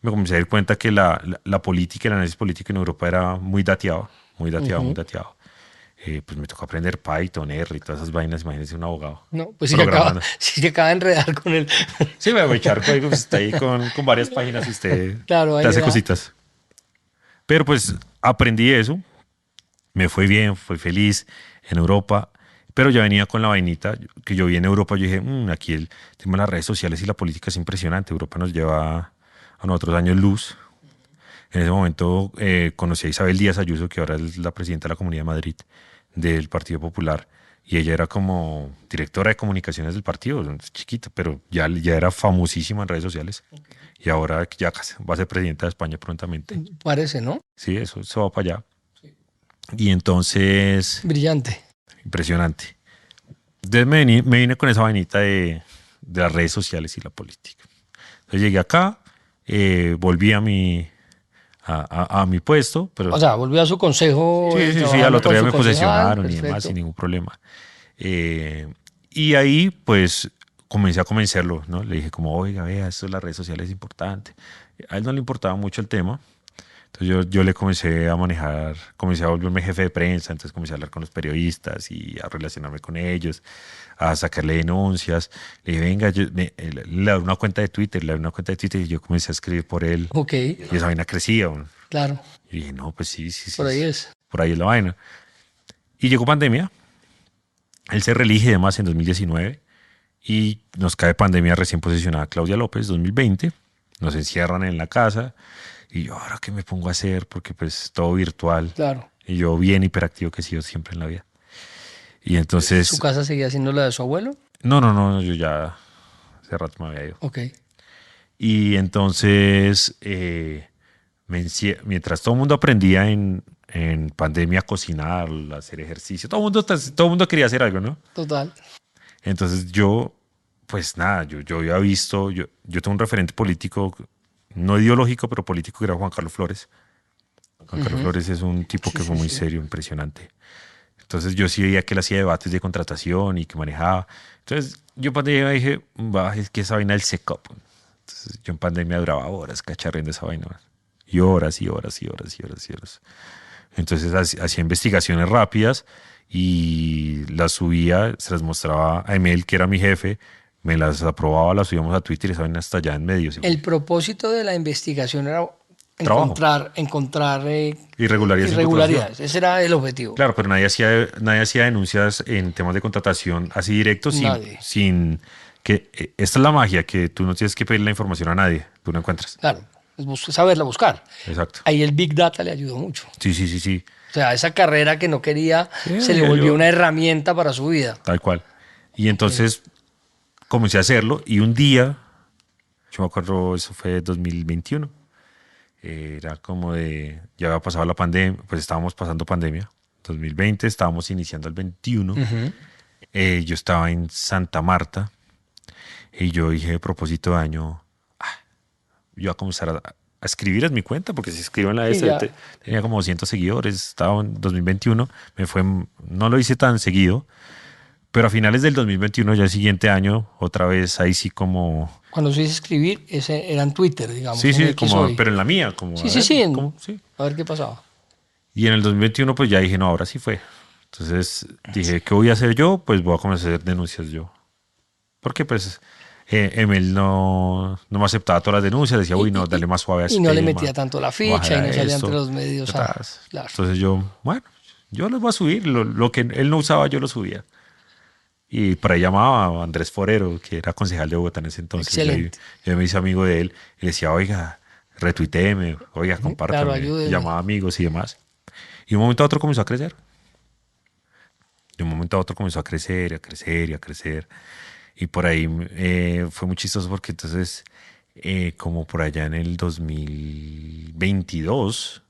Me comencé a dar cuenta que la política, el análisis político en Europa era muy dateado, muy dateado, muy dateado. Pues me tocó aprender Python, R y todas esas vainas. Imagínense un abogado. No, pues si se acaba de enredar con él. Sí, me voy a echar código, pues está ahí con varias páginas y usted claro, te hace cositas. Pero pues aprendí eso, me fue bien, fui feliz en Europa, pero ya venía con la vainita que yo vi en Europa. Yo dije, aquí el tema de las redes sociales y la política es impresionante. Europa nos lleva a nosotros años luz. En ese momento conocí a Isabel Díaz Ayuso, que ahora es la presidenta de la Comunidad de Madrid del Partido Popular, y ella era como directora de comunicaciones del partido, chiquita, pero ya era famosísima en redes sociales. Okay. Y ahora ya va a ser presidenta de España prontamente. Parece, ¿no? Sí, eso va para allá. Sí. Y entonces... Brillante. Impresionante. Entonces me vine con esa vainita de las redes sociales y la política. Entonces llegué acá, volví a mi puesto. Pero, o sea, volvió a su consejo. Sí, al otro día me posesionaron y demás sin ningún problema. Y ahí pues comencé a convencerlo, ¿no? Le dije como, oiga, vea, esto de las redes sociales es importante. A él no le importaba mucho el tema. Entonces yo le comencé a manejar, comencé a volverme jefe de prensa, entonces comencé a hablar con los periodistas y a relacionarme con ellos, a sacarle denuncias. Le dije, venga, le doy una cuenta de Twitter, y yo comencé a escribir por él. Ok. Y esa vaina crecía. Claro. Y dije, no, pues sí. Por ahí es. Por ahí es la vaina. Y llegó pandemia, él se reelige además en 2019 y nos cae pandemia recién posesionada Claudia López, 2020, nos encierran en la casa. Y yo, ¿ahora qué me pongo a hacer? Porque pues todo virtual. Claro. Y yo bien hiperactivo que he sido siempre en la vida. Y entonces... ¿Su casa seguía siendo la de su abuelo? No, yo ya hace rato me había ido. Ok. Y entonces, mientras todo el mundo aprendía en pandemia a cocinar, a hacer ejercicio, todo el mundo quería hacer algo, ¿no? Total. Entonces yo, pues nada, yo había visto, yo tengo un referente político, no ideológico, pero político, que era Juan Carlos Flores. Juan Carlos Flores es un tipo que fue muy serio, impresionante. Entonces yo sí veía que él hacía debates de contratación y que manejaba. Entonces yo en pandemia dije, es que esa vaina del SECOP. Entonces yo en pandemia duraba horas cacharreando esa vaina. Y horas. Entonces hacía investigaciones rápidas y las subía, se las mostraba a Emel, que era mi jefe, me las aprobaba, las subíamos a Twitter y esa vaina hasta allá en medios. El propósito de la investigación era encontrar irregularidades. Ese era el objetivo. Claro, pero nadie hacía denuncias en temas de contratación así directos sin que... Esta es la magia, que tú no tienes que pedir la información a nadie, tú no encuentras. Claro. saberla buscar. Exacto. Ahí el Big Data le ayudó mucho. Sí, sí, sí, sí. O sea, esa carrera que no quería Sí, se le ya volvió yo- una herramienta para su vida. Tal cual. Y entonces comencé a hacerlo y un día, yo me acuerdo, eso fue 2021, era como de, ya había pasado la pandemia, pues estábamos pasando pandemia, 2020, estábamos iniciando el 21, yo estaba en Santa Marta y yo dije, a propósito de año, yo voy a comenzar a escribir en mi cuenta, porque si escribo en la Sí, S, ya. tenía como 200 seguidores, estaba en 2021, no lo hice tan seguido, pero a finales del 2021, ya el siguiente año, otra vez ahí sí como, Cuando se hizo escribir, ese era en Twitter, digamos, sí, en sí, X como, hoy. pero en la mía, como, Sí, a sí, ver, sí, ¿cómo? Sí. a ver qué pasaba. Y en el 2021 pues ya dije, no, ahora sí fue. Entonces dije, ¿qué voy a hacer yo? Pues voy a comenzar a hacer denuncias yo. Porque pues Emil no me aceptaba todas las denuncias, decía, uy, no, dale más suave a Y ese no le metía tema, tanto la no ficha y bajara no salía entre esto. los medios a... Claro, Entonces yo, bueno, yo los voy a subir, lo que él no usaba yo lo subía. Y por ahí llamaba a Andrés Forero, que era concejal de Bogotá en ese entonces. excelente. Yo me hice amigo de él y le decía, oiga, retuiteeme, oiga, Claro, compártame. Y ayúdeme. llamaba amigos y demás. Y de un momento a otro comenzó a crecer. De un momento a otro comenzó a crecer, y a crecer y a crecer. Y por ahí fue muy chistoso porque entonces, como por allá en el 2022,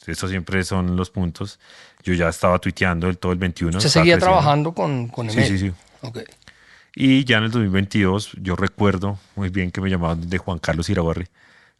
estos siempre son los puntos, yo ya estaba tuiteando todo el 21, Se estaba seguía creciendo. trabajando con Sí, sí, Emel. sí. Ok. Y ya en el 2022, yo recuerdo muy bien que me llamaban de Juan Carlos Irabarri,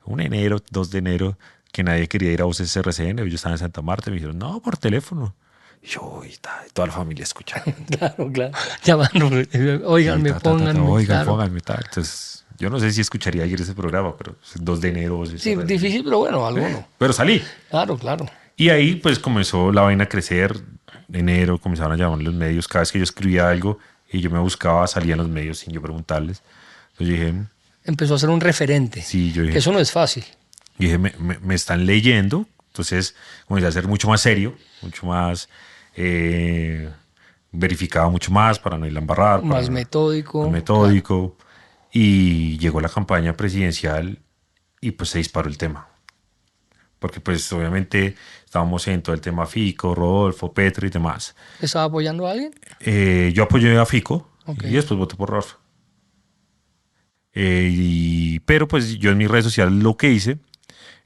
un enero, 2 de enero, que nadie quería ir a Voces RCN, yo estaba en Santa Marta, y me dijeron, no, por teléfono. Y yo, uy, toda la familia escuchando. Claro, claro. Llamando, Y óiganme, pónganme, oigan, claro. pónganme tal. Entonces, yo no sé si escucharía ayer ese programa, pero 2 de enero, Voces Sí, RCN. difícil, pero bueno, algo no. Pero salí. Claro, claro. Y ahí pues comenzó la vaina a crecer. En enero comenzaron a llamar los medios. Cada vez que yo escribía algo y yo me buscaba, salía en los medios sin yo preguntarles. Entonces yo dije, Empezó a ser un referente. sí, yo Que dije, eso no es fácil. me están leyendo. Entonces comencé a ser mucho más serio, mucho más eh, verificado mucho más para no ir a embarrar, Más más metódico, claro. metódico. Y llegó la campaña presidencial y pues se disparó el tema. Porque pues obviamente estábamos en todo el tema Fico, Rodolfo, Petro y demás. ¿Estaba apoyando a alguien? Yo apoyé a Fico Ok. y después voté por Rodolfo. Pero pues yo en mis redes sociales lo que hice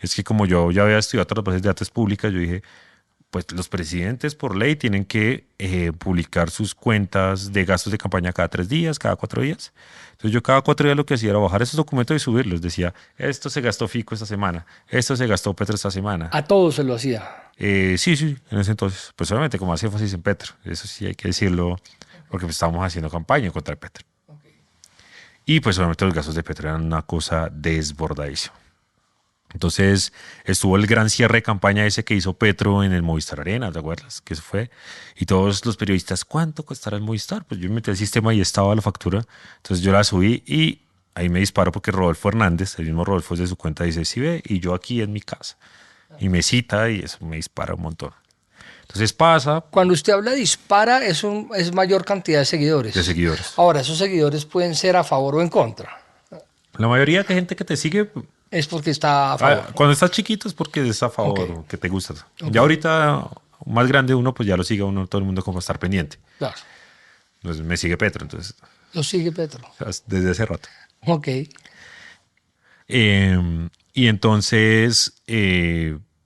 es que como yo ya había estudiado todas las bases de datos públicas, yo dije, pues los presidentes por ley tienen que publicar sus cuentas de gastos de campaña cada 3 días, cada 4 días. Entonces yo cada 4 días lo que hacía era bajar esos documentos y subirlos. Decía, esto se gastó Fico esta semana, esto se gastó Petro esta semana. A todos se lo hacía. Sí, sí, en ese entonces. Pues obviamente como hacía énfasis en Petro, eso sí hay que decirlo, porque pues, estábamos haciendo campaña contra el Petro. Y pues obviamente los gastos de Petro eran una cosa desbordadísima. Entonces estuvo el gran cierre de campaña ese que hizo Petro en el Movistar Arena, ¿te acuerdas? Que eso fue. Y todos los periodistas, ¿cuánto costará el Movistar? Pues yo me metí al sistema y estaba la factura. Entonces yo la subí y ahí me disparó porque Rodolfo Hernández, el mismo Rodolfo de su cuenta, dice, sí ve, y yo aquí en mi casa. Y me cita y eso me dispara un montón. Entonces pasa Cuando usted habla de dispara, es mayor cantidad de seguidores. de seguidores. Ahora, esos seguidores pueden ser a favor o en contra. La mayoría de gente que te sigue, Es porque está a favor. cuando estás chiquito es porque es a favor Ok. o que te gusta. Ya ahorita, más grande uno, pues ya lo sigue a uno, todo el mundo como estar pendiente. Claro. Entonces me sigue Petro, entonces, Lo sigue Petro. desde hace rato. Ok. Y entonces,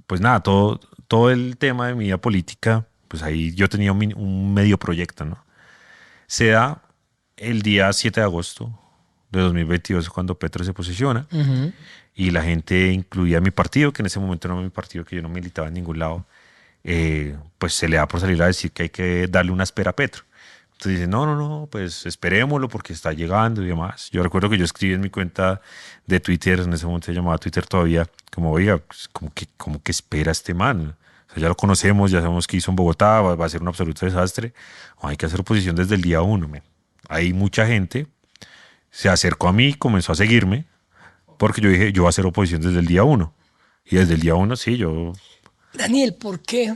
pues nada, todo el tema de mi vida política, pues ahí yo tenía un medio proyecto, ¿no? Se da el día 7 de agosto de 2022 cuando Petro se posiciona y la gente, incluía mi partido, que en ese momento no era mi partido, que yo no militaba en ningún lado, pues se le da por salir a decir que hay que darle una espera a Petro. Entonces dicen, no, pues esperémoslo porque está llegando y demás. Yo recuerdo que yo escribí en mi cuenta de Twitter, en ese momento se llamaba Twitter todavía, como, oiga, pues, como que espera este man. O sea, ya lo conocemos, ya sabemos qué hizo en Bogotá, va a ser un absoluto desastre. Hay que hacer oposición desde el día uno. Hay mucha gente, se acercó a mí, comenzó a seguirme, porque yo dije, yo voy a hacer oposición desde el día uno. Y desde el día uno, sí, yo... Daniel, ¿por qué?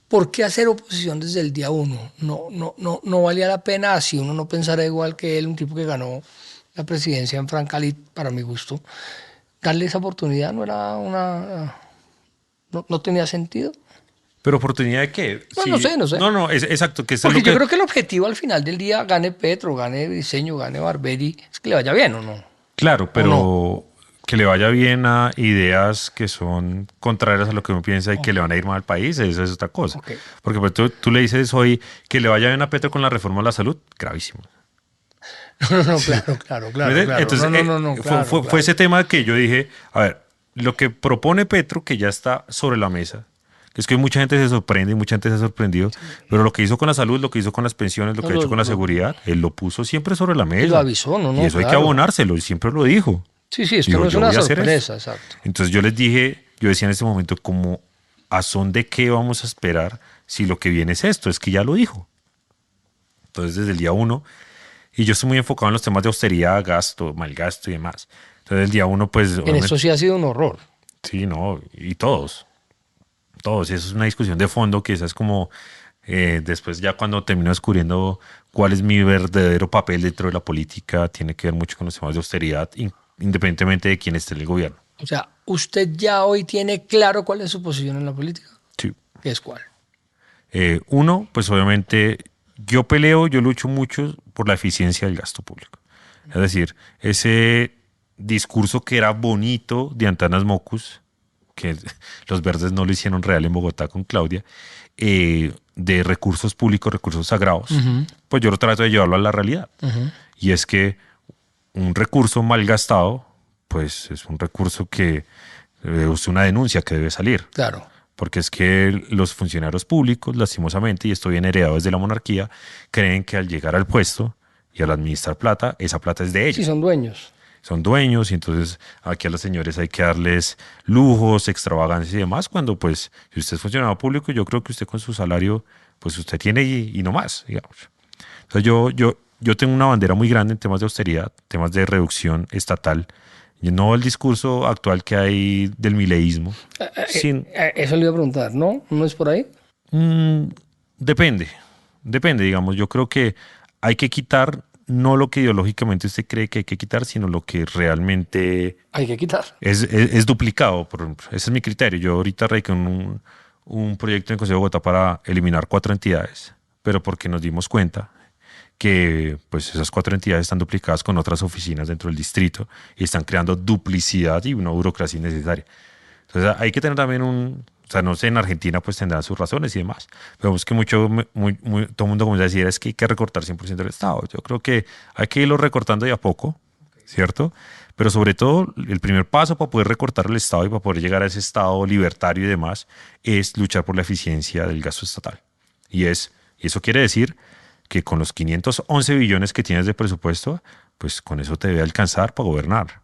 ¿Por qué hacer oposición desde el día uno? No valía la pena si uno no pensara igual que él, un tipo que ganó la presidencia en Francali, para mi gusto. darle esa oportunidad no era una... no tenía sentido. ¿Pero oportunidad de qué? No, Sí, no sé. no, exacto, que eso es Porque lo yo que... creo que el objetivo al final del día, gane Petro, gane Diseño, gane Barberi, es que le vaya bien o no. Claro, ¿O no? pero que le vaya bien a ideas que son contrarias a lo que uno piensa y que Ok, le van a ir mal al país, eso es otra cosa. ok. Porque pues, tú le dices hoy que le vaya bien a Petro con la reforma a la salud, gravísimo. No, no, Sí. claro, claro, ¿Me claro, entiendes? claro. Entonces, No, no, no, no, claro, fue claro. ese tema que yo dije, a ver, lo que propone Petro, que ya está sobre la mesa, que es que mucha gente se sorprende y mucha gente se ha sorprendido, pero lo que hizo con la salud, lo que hizo con las pensiones, lo No, que ha hecho con la seguridad, él lo puso siempre sobre la y lo mesa. avisó, no, Y no, eso hay que claro. abonárselo, y siempre lo dijo. Sí, sí, esto Dijo, no es yo una voy a hacer esto. sorpresa, exacto. Entonces yo les dije, yo decía en ese momento, como, ¿a son de qué vamos a esperar si lo que viene es esto? Es que ya lo dijo. Entonces desde el día uno, y yo estoy muy enfocado en los temas de austeridad, gasto, mal gasto y demás. Entonces el día uno, pues En esto obviamente, sí ha sido un horror. sí, no, y todos, y eso es una discusión de fondo que esa es como, después ya cuando termino descubriendo cuál es mi verdadero papel dentro de la política, tiene que ver mucho con los temas de austeridad, independientemente de quién esté en el gobierno. O sea, usted ya hoy tiene claro cuál es su posición en la política. Sí. ¿Qué es cuál? Uno, pues obviamente yo lucho mucho por la eficiencia del gasto público. Es decir, ese discurso que era bonito de Antanas Mocus, que los verdes no lo hicieron real en Bogotá con Claudia, de recursos públicos, recursos sagrados, pues yo lo trato de llevarlo a la realidad. Y es que un recurso mal gastado, pues es un recurso que es una denuncia que debe salir. Claro. Porque es que los funcionarios públicos, lastimosamente, y esto viene heredado desde la monarquía, creen que al llegar al puesto y al administrar plata, esa plata es de Sí, ellos. son dueños. Son dueños y entonces aquí a los señores hay que darles lujos, extravagancias y demás, cuando pues si usted es funcionario público, yo creo que usted con su salario, pues usted tiene y no más, digamos. Entonces yo tengo una bandera muy grande en temas de austeridad, temas de reducción estatal, y no el discurso actual que hay del mileísmo, sin, Eso le iba a preguntar, ¿no? ¿No es por ahí? Mm, depende, depende, digamos. Yo creo que hay que quitar no lo que ideológicamente usted cree que hay que quitar, sino lo que realmente Hay que quitar. es duplicado. Por ejemplo. Ese es mi criterio. Yo ahorita radiqué un proyecto en el Consejo de Bogotá para eliminar 4 entidades, pero porque nos dimos cuenta que pues esas 4 entidades están duplicadas con otras oficinas dentro del distrito y están creando duplicidad y una burocracia innecesaria. Entonces hay que tener también o sea, no sé, en Argentina pues tendrán sus razones y demás, pero vemos que todo el mundo comienza a decir es que hay que recortar 100% del Estado. Yo creo que hay que irlo recortando de a poco, ¿cierto? Pero sobre todo el primer paso para poder recortar el Estado y para poder llegar a ese Estado libertario y demás es luchar por la eficiencia del gasto estatal. Y eso quiere decir que con los 511 billones que tienes de presupuesto, pues con eso te debe alcanzar para gobernar.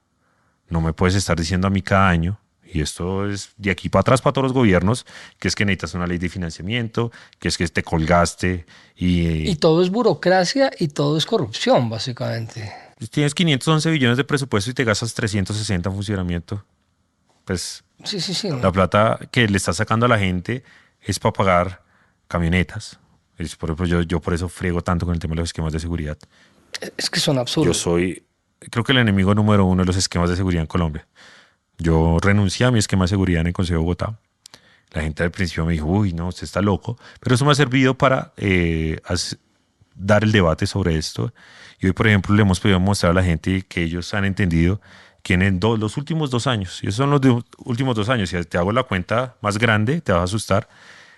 No me puedes estar diciendo a mí cada año, y esto es de aquí para atrás para todos los gobiernos, que es que necesitas una ley de financiamiento, que es que te colgaste Y y todo es burocracia y todo es corrupción, básicamente. tienes 511 billones de presupuesto y te gastas 360 en funcionamiento. Pues Sí, sí, sí. la plata que le estás sacando a la gente es para pagar camionetas. Por ejemplo, yo por eso friego tanto con el tema de los esquemas de seguridad. Es que son Yo absurdos. soy, creo que el enemigo número uno de los esquemas de seguridad en Colombia. Yo renuncié a mi esquema de seguridad en el Consejo de Bogotá. La gente al principio me dijo, uy, no, usted está loco. Pero eso me ha servido para dar el debate sobre esto. Y hoy, por ejemplo, le hemos podido mostrar a la gente que ellos han entendido que en los últimos 2 años, y esos son últimos 2 años, si te hago la cuenta más grande, te vas a asustar,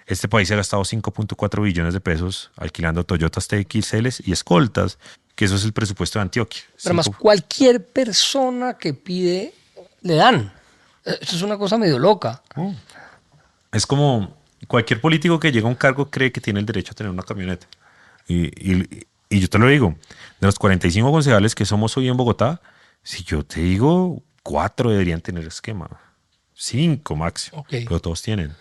este país se ha gastado 5.4 billones de pesos alquilando Toyotas TXLs y escoltas, que eso es el presupuesto de Antioquia. Pero además, Cinco- cualquier persona que pide, le dan. Eso es una cosa medio loca. Es como cualquier político que llega a un cargo cree que tiene el derecho a tener una camioneta. Y yo te lo digo, de los 45 concejales que somos hoy en Bogotá, si yo te digo, 4 deberían tener esquema, 5 máximo, Ok. pero todos tienen,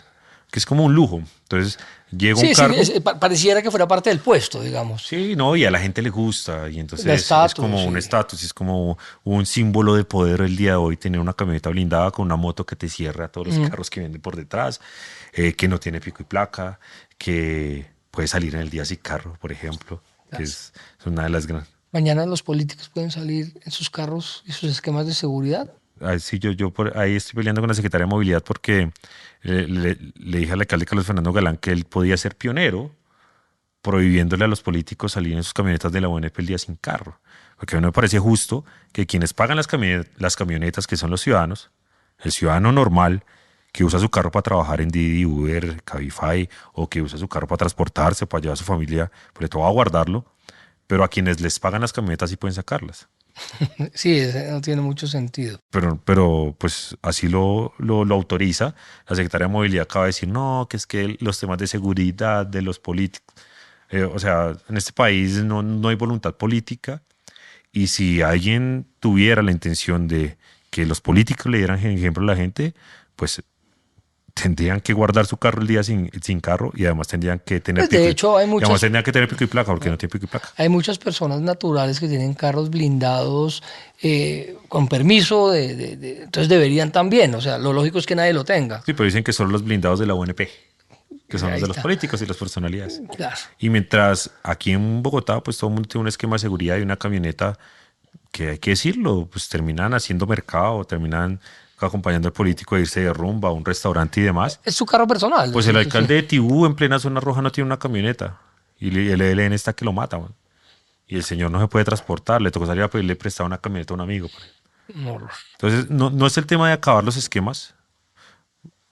que es como un lujo. Entonces, llega un Sí, sí, cargo, pareciera que fuera parte del puesto, digamos. sí, no, y a la gente le gusta, y El entonces es estatus, como un sí. estatus, es como un símbolo de poder el día de hoy tener una camioneta blindada con una moto que te cierra a todos los carros que vienen por detrás, que no tiene pico y placa, que puede salir en el día sin carro, por ejemplo, que es una de las grandes. Mañana los políticos pueden salir en sus carros y sus esquemas de seguridad. sí, yo por ahí estoy peleando con la secretaria de Movilidad porque le dije al alcalde Carlos Fernando Galán que él podía ser pionero prohibiéndole a los políticos salir en sus camionetas de la UNP el día sin carro. Porque a mí no me parece justo que quienes pagan las camionetas, que son los ciudadanos, el ciudadano normal que usa su carro para trabajar en Didi, Uber, Cabify, o que usa su carro para transportarse, para llevar a su familia, pues le toca guardarlo, pero a quienes les pagan las camionetas sí pueden sacarlas. Sí, ese no tiene mucho sentido. Pero pues así lo autoriza. La Secretaría de Movilidad acaba de decir, no, que es que los temas de seguridad de los políticos, o sea, en este país no hay voluntad política y si alguien tuviera la intención de que los políticos le dieran ejemplo a la gente, pues tendrían que guardar su carro el día sin carro y además tendrían que tener Pues de hecho hay y además muchas, tendrían que tener pico y placa porque no tiene pico y placa. hay muchas personas naturales que tienen carros blindados con permiso, entonces deberían también, o sea, lo lógico es que nadie lo tenga. Sí, pero dicen que son los blindados de la UNP, que son los Ahí de los está. políticos y las personalidades. Claro. Y mientras aquí en Bogotá, pues todo el mundo tiene un esquema de seguridad y una camioneta que hay que decirlo, pues terminan haciendo mercado, terminan acompañando al político a irse de rumba a un restaurante y demás. Es su carro personal. Pues el alcalde de Tibú en plena zona roja no tiene una camioneta y el ELN está que lo mata, man. Y el señor no se puede transportar, le tocó salir a pedirle prestado una camioneta a un amigo. Un horror. Entonces, no es el tema de acabar los esquemas,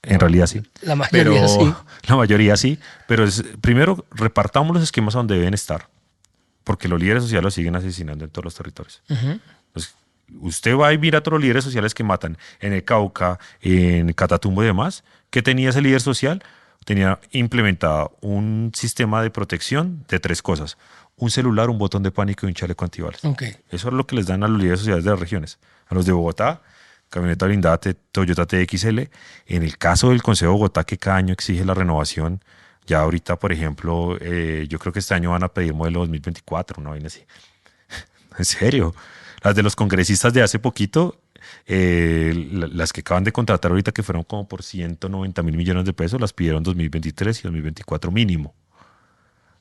en realidad sí. La mayoría Pero sí. la mayoría sí. Pero primero repartamos los esquemas a donde deben estar. Porque los líderes sociales los siguen asesinando en todos los territorios. Pues, usted va y mira a todos los líderes sociales que matan en el Cauca, en Catatumbo y demás. ¿Qué tenía ese líder social? Tenía implementado un sistema de protección de 3 cosas. Un celular, un botón de pánico y un chaleco antibalas. Ok. Eso es lo que les dan a los líderes sociales de las regiones. A los de Bogotá, camioneta blindada Toyota TXL. En el caso del Consejo de Bogotá, que cada año exige la renovación, ya ahorita, por ejemplo, yo creo que este año van a pedir modelo 2024, una vaina así. En serio. Las de los congresistas de hace poquito, las que acaban de contratar ahorita, que fueron como por 190.000 millones de pesos, las pidieron 2023 y 2024 mínimo.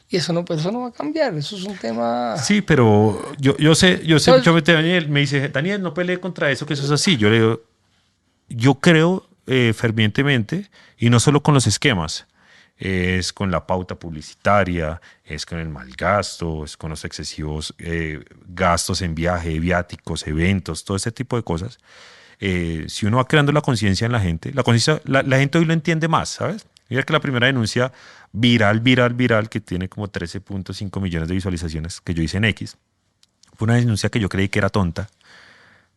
Y eso no va a cambiar, eso es un tema... Sí, pero yo sé, Entonces, Daniel me dice, Daniel, no pelee contra eso, que eso es así. Yo le digo, yo creo fervientemente, y no solo con los esquemas, es con la pauta publicitaria, es con el mal gasto, es con los excesivos gastos en viaje, viáticos, eventos, todo ese tipo de cosas. Si uno va creando la conciencia en la gente, la gente hoy lo entiende más, ¿sabes? Mira que la primera denuncia viral, que tiene como 13.5 millones de visualizaciones que yo hice en X, fue una denuncia que yo creí que era tonta,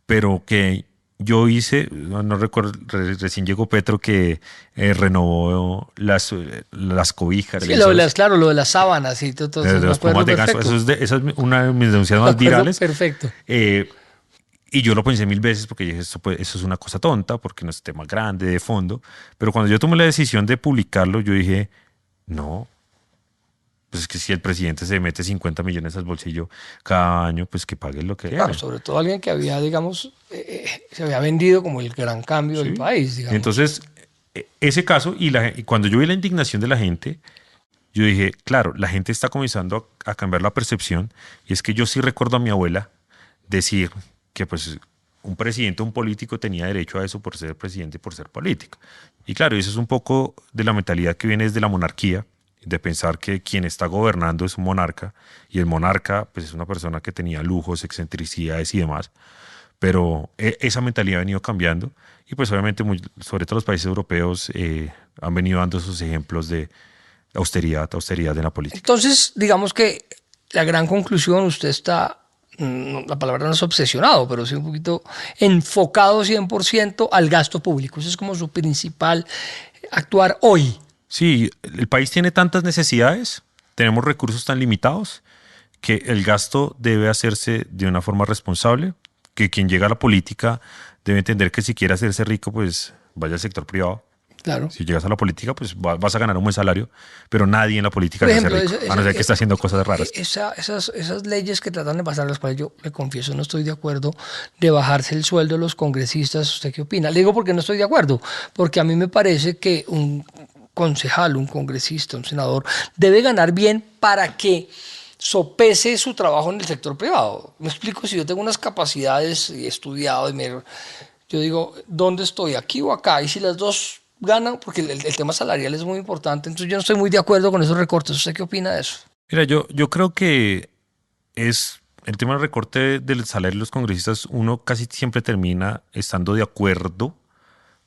pero que yo hice, no recuerdo, recién llegó Petro que renovó las cobijas. sí, lo de las, claro, lo de las sábanas y todo, De me los acuerdo plumas de ganso. perfecto. Esa es una de mis denuncias Me más acuerdo virales. perfecto. Y yo lo pensé 1000 veces porque dije, eso es una cosa tonta, porque no es tema grande, de fondo. Pero cuando yo tomé la decisión de publicarlo, yo dije, no, pues es que si el presidente se mete 50 millones al bolsillo cada año, pues que pague lo que Claro, debe. sobre todo alguien que había, digamos, se había vendido como el gran cambio del ¿Sí? país, digamos. Entonces, ese caso, y cuando yo vi la indignación de la gente, yo dije, claro, la gente está comenzando a cambiar la percepción, y es que yo sí recuerdo a mi abuela decir que pues un presidente, un político tenía derecho a eso por ser presidente y por ser político. Y claro, eso es un poco de la mentalidad que viene desde la monarquía, de pensar que quien está gobernando es un monarca, y el monarca pues es una persona que tenía lujos, excentricidades y demás. Pero esa mentalidad ha venido cambiando y pues obviamente sobre todo los países europeos han venido dando esos ejemplos de austeridad en la política. Entonces, digamos que la gran conclusión, usted está, la palabra no es obsesionado, pero sí un poquito enfocado 100% al gasto público. Eso es como su principal actuar hoy. Sí, el país tiene tantas necesidades, tenemos recursos tan limitados que el gasto debe hacerse de una forma responsable, que quien llega a la política debe entender que si quiere hacerse rico, pues vaya al sector privado. Claro. Si llegas a la política, pues vas a ganar un buen salario, pero nadie en la política Por se hace ejemplo, rico, a no ser que esté haciendo cosas raras. esas leyes que tratan de pasar, las cuales yo le confieso no estoy de acuerdo, de bajarse el sueldo de los congresistas, ¿usted qué opina? Le digo porque no estoy de acuerdo, porque a mí me parece que un concejal, un congresista, un senador, debe ganar bien para que sopese su trabajo en el sector privado. Me explico, si yo tengo unas capacidades y he estudiado y yo digo, ¿dónde estoy? ¿Aquí o acá? Y si las dos ganan, porque el tema salarial es muy importante, entonces yo no estoy muy de acuerdo con esos recortes. ¿Usted qué opina de eso? Mira, yo creo que es el tema del recorte del salario de los congresistas, uno casi siempre termina estando de acuerdo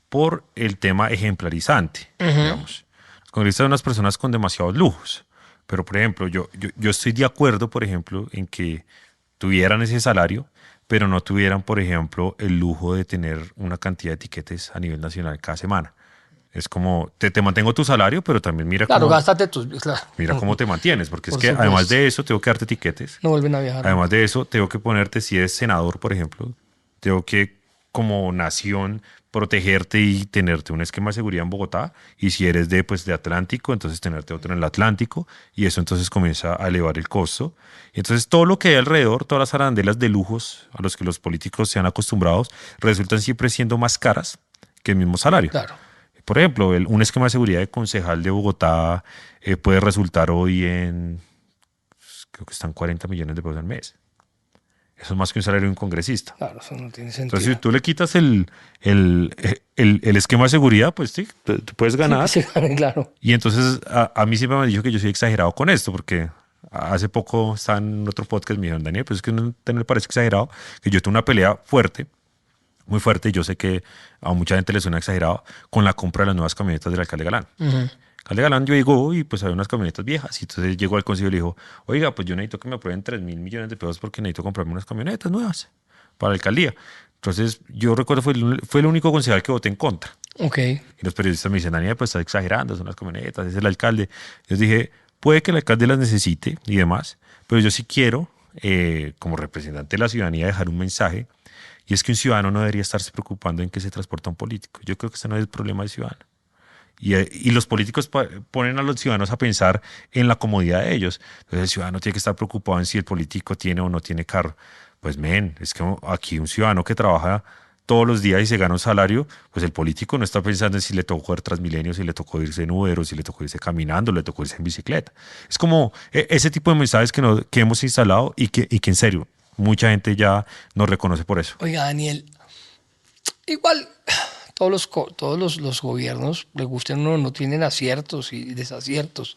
por el tema ejemplarizante, digamos. Los congresistas son unas personas con demasiados lujos, pero por ejemplo, yo estoy de acuerdo, por ejemplo, en que tuvieran ese salario, pero no tuvieran, por ejemplo, el lujo de tener una cantidad de etiquetes a nivel nacional cada semana. Es como, te mantengo tu salario, pero también Claro, gástate tus... Claro, mira cómo te mantienes, porque es por que además supuesto. de eso tengo que darte etiquetes. No vuelven a viajar Además nunca. de eso, tengo que ponerte, si eres senador, por ejemplo, tengo que, como nación, protegerte y tenerte un esquema de seguridad en Bogotá. Y si eres de Atlántico, entonces tenerte otro en el Atlántico. Y eso entonces comienza a elevar el costo. Y entonces todo lo que hay alrededor, todas las arandelas de lujos a los que los políticos se han acostumbrados, resultan siempre siendo más caras que el mismo salario. Claro. Por ejemplo, un esquema de seguridad de concejal de Bogotá puede resultar hoy en, creo que están 40 millones de pesos al mes. Eso es más que un salario de un congresista. Claro, eso no tiene Entonces, si sentido. tú le quitas el esquema de seguridad, pues sí, tú puedes Sí, que ganar. se gane, claro. Y entonces a mí siempre me han dicho que yo soy exagerado con esto, porque hace poco estaba en otro podcast, me dijeron, Daniel, pues es que no te parece exagerado, que yo tengo una pelea fuerte, muy fuerte, y yo sé que a mucha gente le suena exagerado, con la compra de las nuevas camionetas del alcalde Galán. Alcalde Galán llegó y pues había unas camionetas viejas. Y entonces llegó al consejo y le dijo, oiga, pues yo necesito que me aprueben 3.000 millones de pesos porque necesito comprarme unas camionetas nuevas para la alcaldía. Entonces yo recuerdo fue el único concejal que voté en contra. Ok. Y los periodistas me dicen, Daniel, pues estás exagerando, son las camionetas, es el alcalde. Yo dije, puede que el alcalde las necesite y demás, pero yo sí quiero, como representante de la ciudadanía, dejar un mensaje. Y es que un ciudadano no debería estarse preocupando en qué se transporta un político. Yo creo que ese no es el problema del ciudadano. Y los políticos ponen a los ciudadanos a pensar en la comodidad de ellos. Entonces el ciudadano tiene que estar preocupado en si el político tiene o no tiene carro. Pues es que aquí un ciudadano que trabaja todos los días y se gana un salario, pues el político no está pensando en si le tocó ver Transmilenio, si le tocó irse en Uber o si le tocó irse caminando, le tocó irse en bicicleta. Es como ese tipo de mensajes que hemos instalado y que en serio, mucha gente ya nos reconoce por eso. Oiga, Daniel, igual todos los gobiernos, le gusten o no, no tienen aciertos y desaciertos.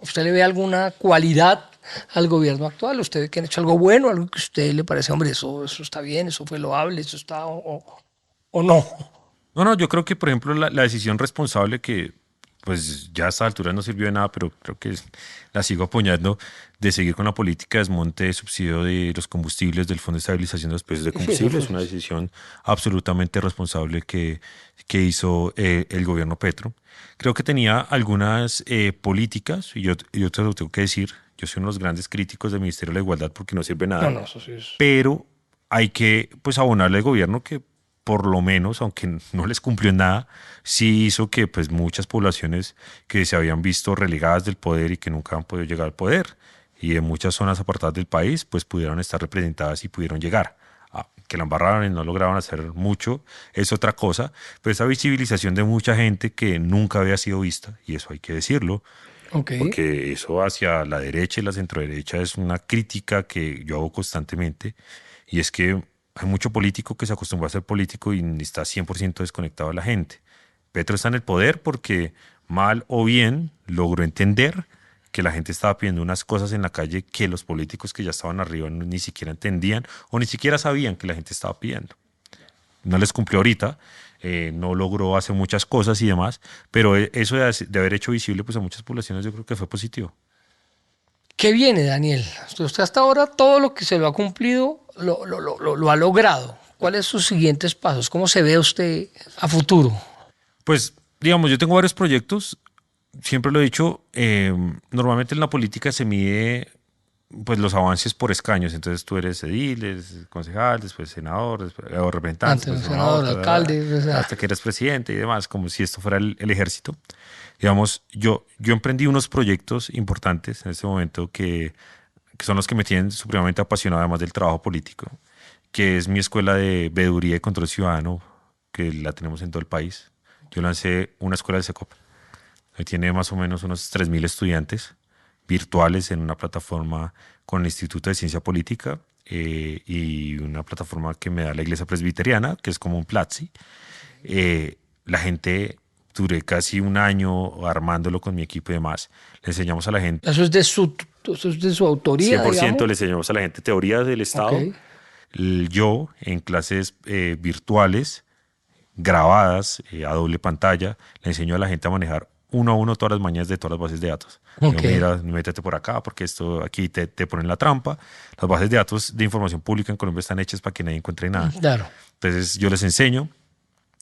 ¿Usted le ve alguna cualidad al gobierno actual? ¿Usted ve que han hecho algo bueno, algo que a usted le parece, hombre, eso está bien, eso fue loable, eso está o no? No, no, yo creo que, por ejemplo, la decisión responsable que, pues ya a esta altura no sirvió de nada, pero creo que la sigo apoyando, de seguir con la política de desmonte de subsidio de los combustibles del Fondo de Estabilización de los Precios de Sí, eso Combustible. fue. Es una decisión absolutamente responsable que hizo el gobierno Petro. Creo que tenía algunas políticas, y yo te lo tengo que decir, yo soy uno de los grandes críticos del Ministerio de la Igualdad porque no sirve No, nada, no, eso sí es. pero hay que pues abonarle al gobierno que por lo menos, aunque no les cumplió en nada, sí hizo que pues muchas poblaciones que se habían visto relegadas del poder y que nunca han podido llegar al poder y en muchas zonas apartadas del país pues pudieron estar representadas y pudieron llegar. Que la embarraron y no lograron hacer mucho es otra cosa, pero esa visibilización de mucha gente que nunca había sido vista, y eso hay que decirlo, Ok. porque eso hacia la derecha y la centroderecha es una crítica que yo hago constantemente, y es que hay mucho político que se acostumbró a ser político y está 100% desconectado de la gente. Petro está en el poder porque mal o bien logró entender que la gente estaba pidiendo unas cosas en la calle que los políticos que ya estaban arriba ni siquiera entendían o ni siquiera sabían que la gente estaba pidiendo. No les cumplió ahorita, no logró hacer muchas cosas y demás, pero eso de haber hecho visible pues a muchas poblaciones yo creo que fue positivo. ¿Qué viene, Daniel? Usted hasta ahora todo lo que se lo ha cumplido lo ha logrado. ¿Cuáles son sus siguientes pasos? ¿Cómo se ve usted a futuro? Pues digamos, yo tengo varios proyectos, siempre lo he dicho, normalmente en la política se mide pues los avances por escaños, entonces tú eres edil, eres concejal, después senador, después, o representante, Antes, después un senador, senador, alcalde, o sea, hasta que eres presidente y demás, como si esto fuera el ejército. Digamos, yo emprendí unos proyectos importantes en este momento que son los que me tienen supremamente apasionado, además del trabajo político, que es mi escuela de veeduría y control ciudadano, que la tenemos en todo el país. Yo lancé una escuela de SECOP, que tiene más o menos unos 3.000 estudiantes virtuales en una plataforma con el Instituto de Ciencia Política, y una plataforma que me da la iglesia presbiteriana, que es como un Platzi. La gente, duré casi un año armándolo con mi equipo y demás. Le enseñamos a la gente, Eso es de su autoría, 100% digamos. le enseñamos a la gente teoría del Ok, Estado. Yo en clases virtuales, grabadas a doble pantalla, le enseño a la gente a manejar uno a uno todas las mañanas de todas las bases de datos. Digo, ok, mira, métete por acá porque esto aquí te ponen la trampa. Las bases de datos de información pública en Colombia están hechas para que nadie encuentre nada. claro. Entonces yo les enseño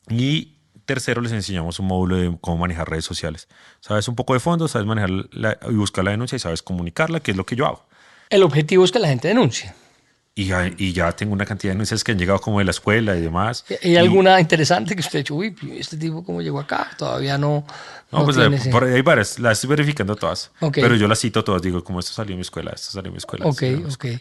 y tercero les enseñamos un módulo de cómo manejar redes sociales. Sabes un poco de fondo, sabes manejar y buscar la denuncia y sabes comunicarla, que es lo que yo hago. El objetivo es que la gente denuncie. Y ya tengo una cantidad de denuncias que han llegado como de la escuela y demás. ¿Hay Y alguna interesante que usted ha dicho, uy, este tipo cómo llegó acá? Todavía no, no, no pues tiene ese. por ahí hay varias, las estoy verificando todas, Ok, pero yo las cito todas, digo, como esto salió en mi escuela, esto salió en mi escuela, esto ok, salió en mi ok. escuela.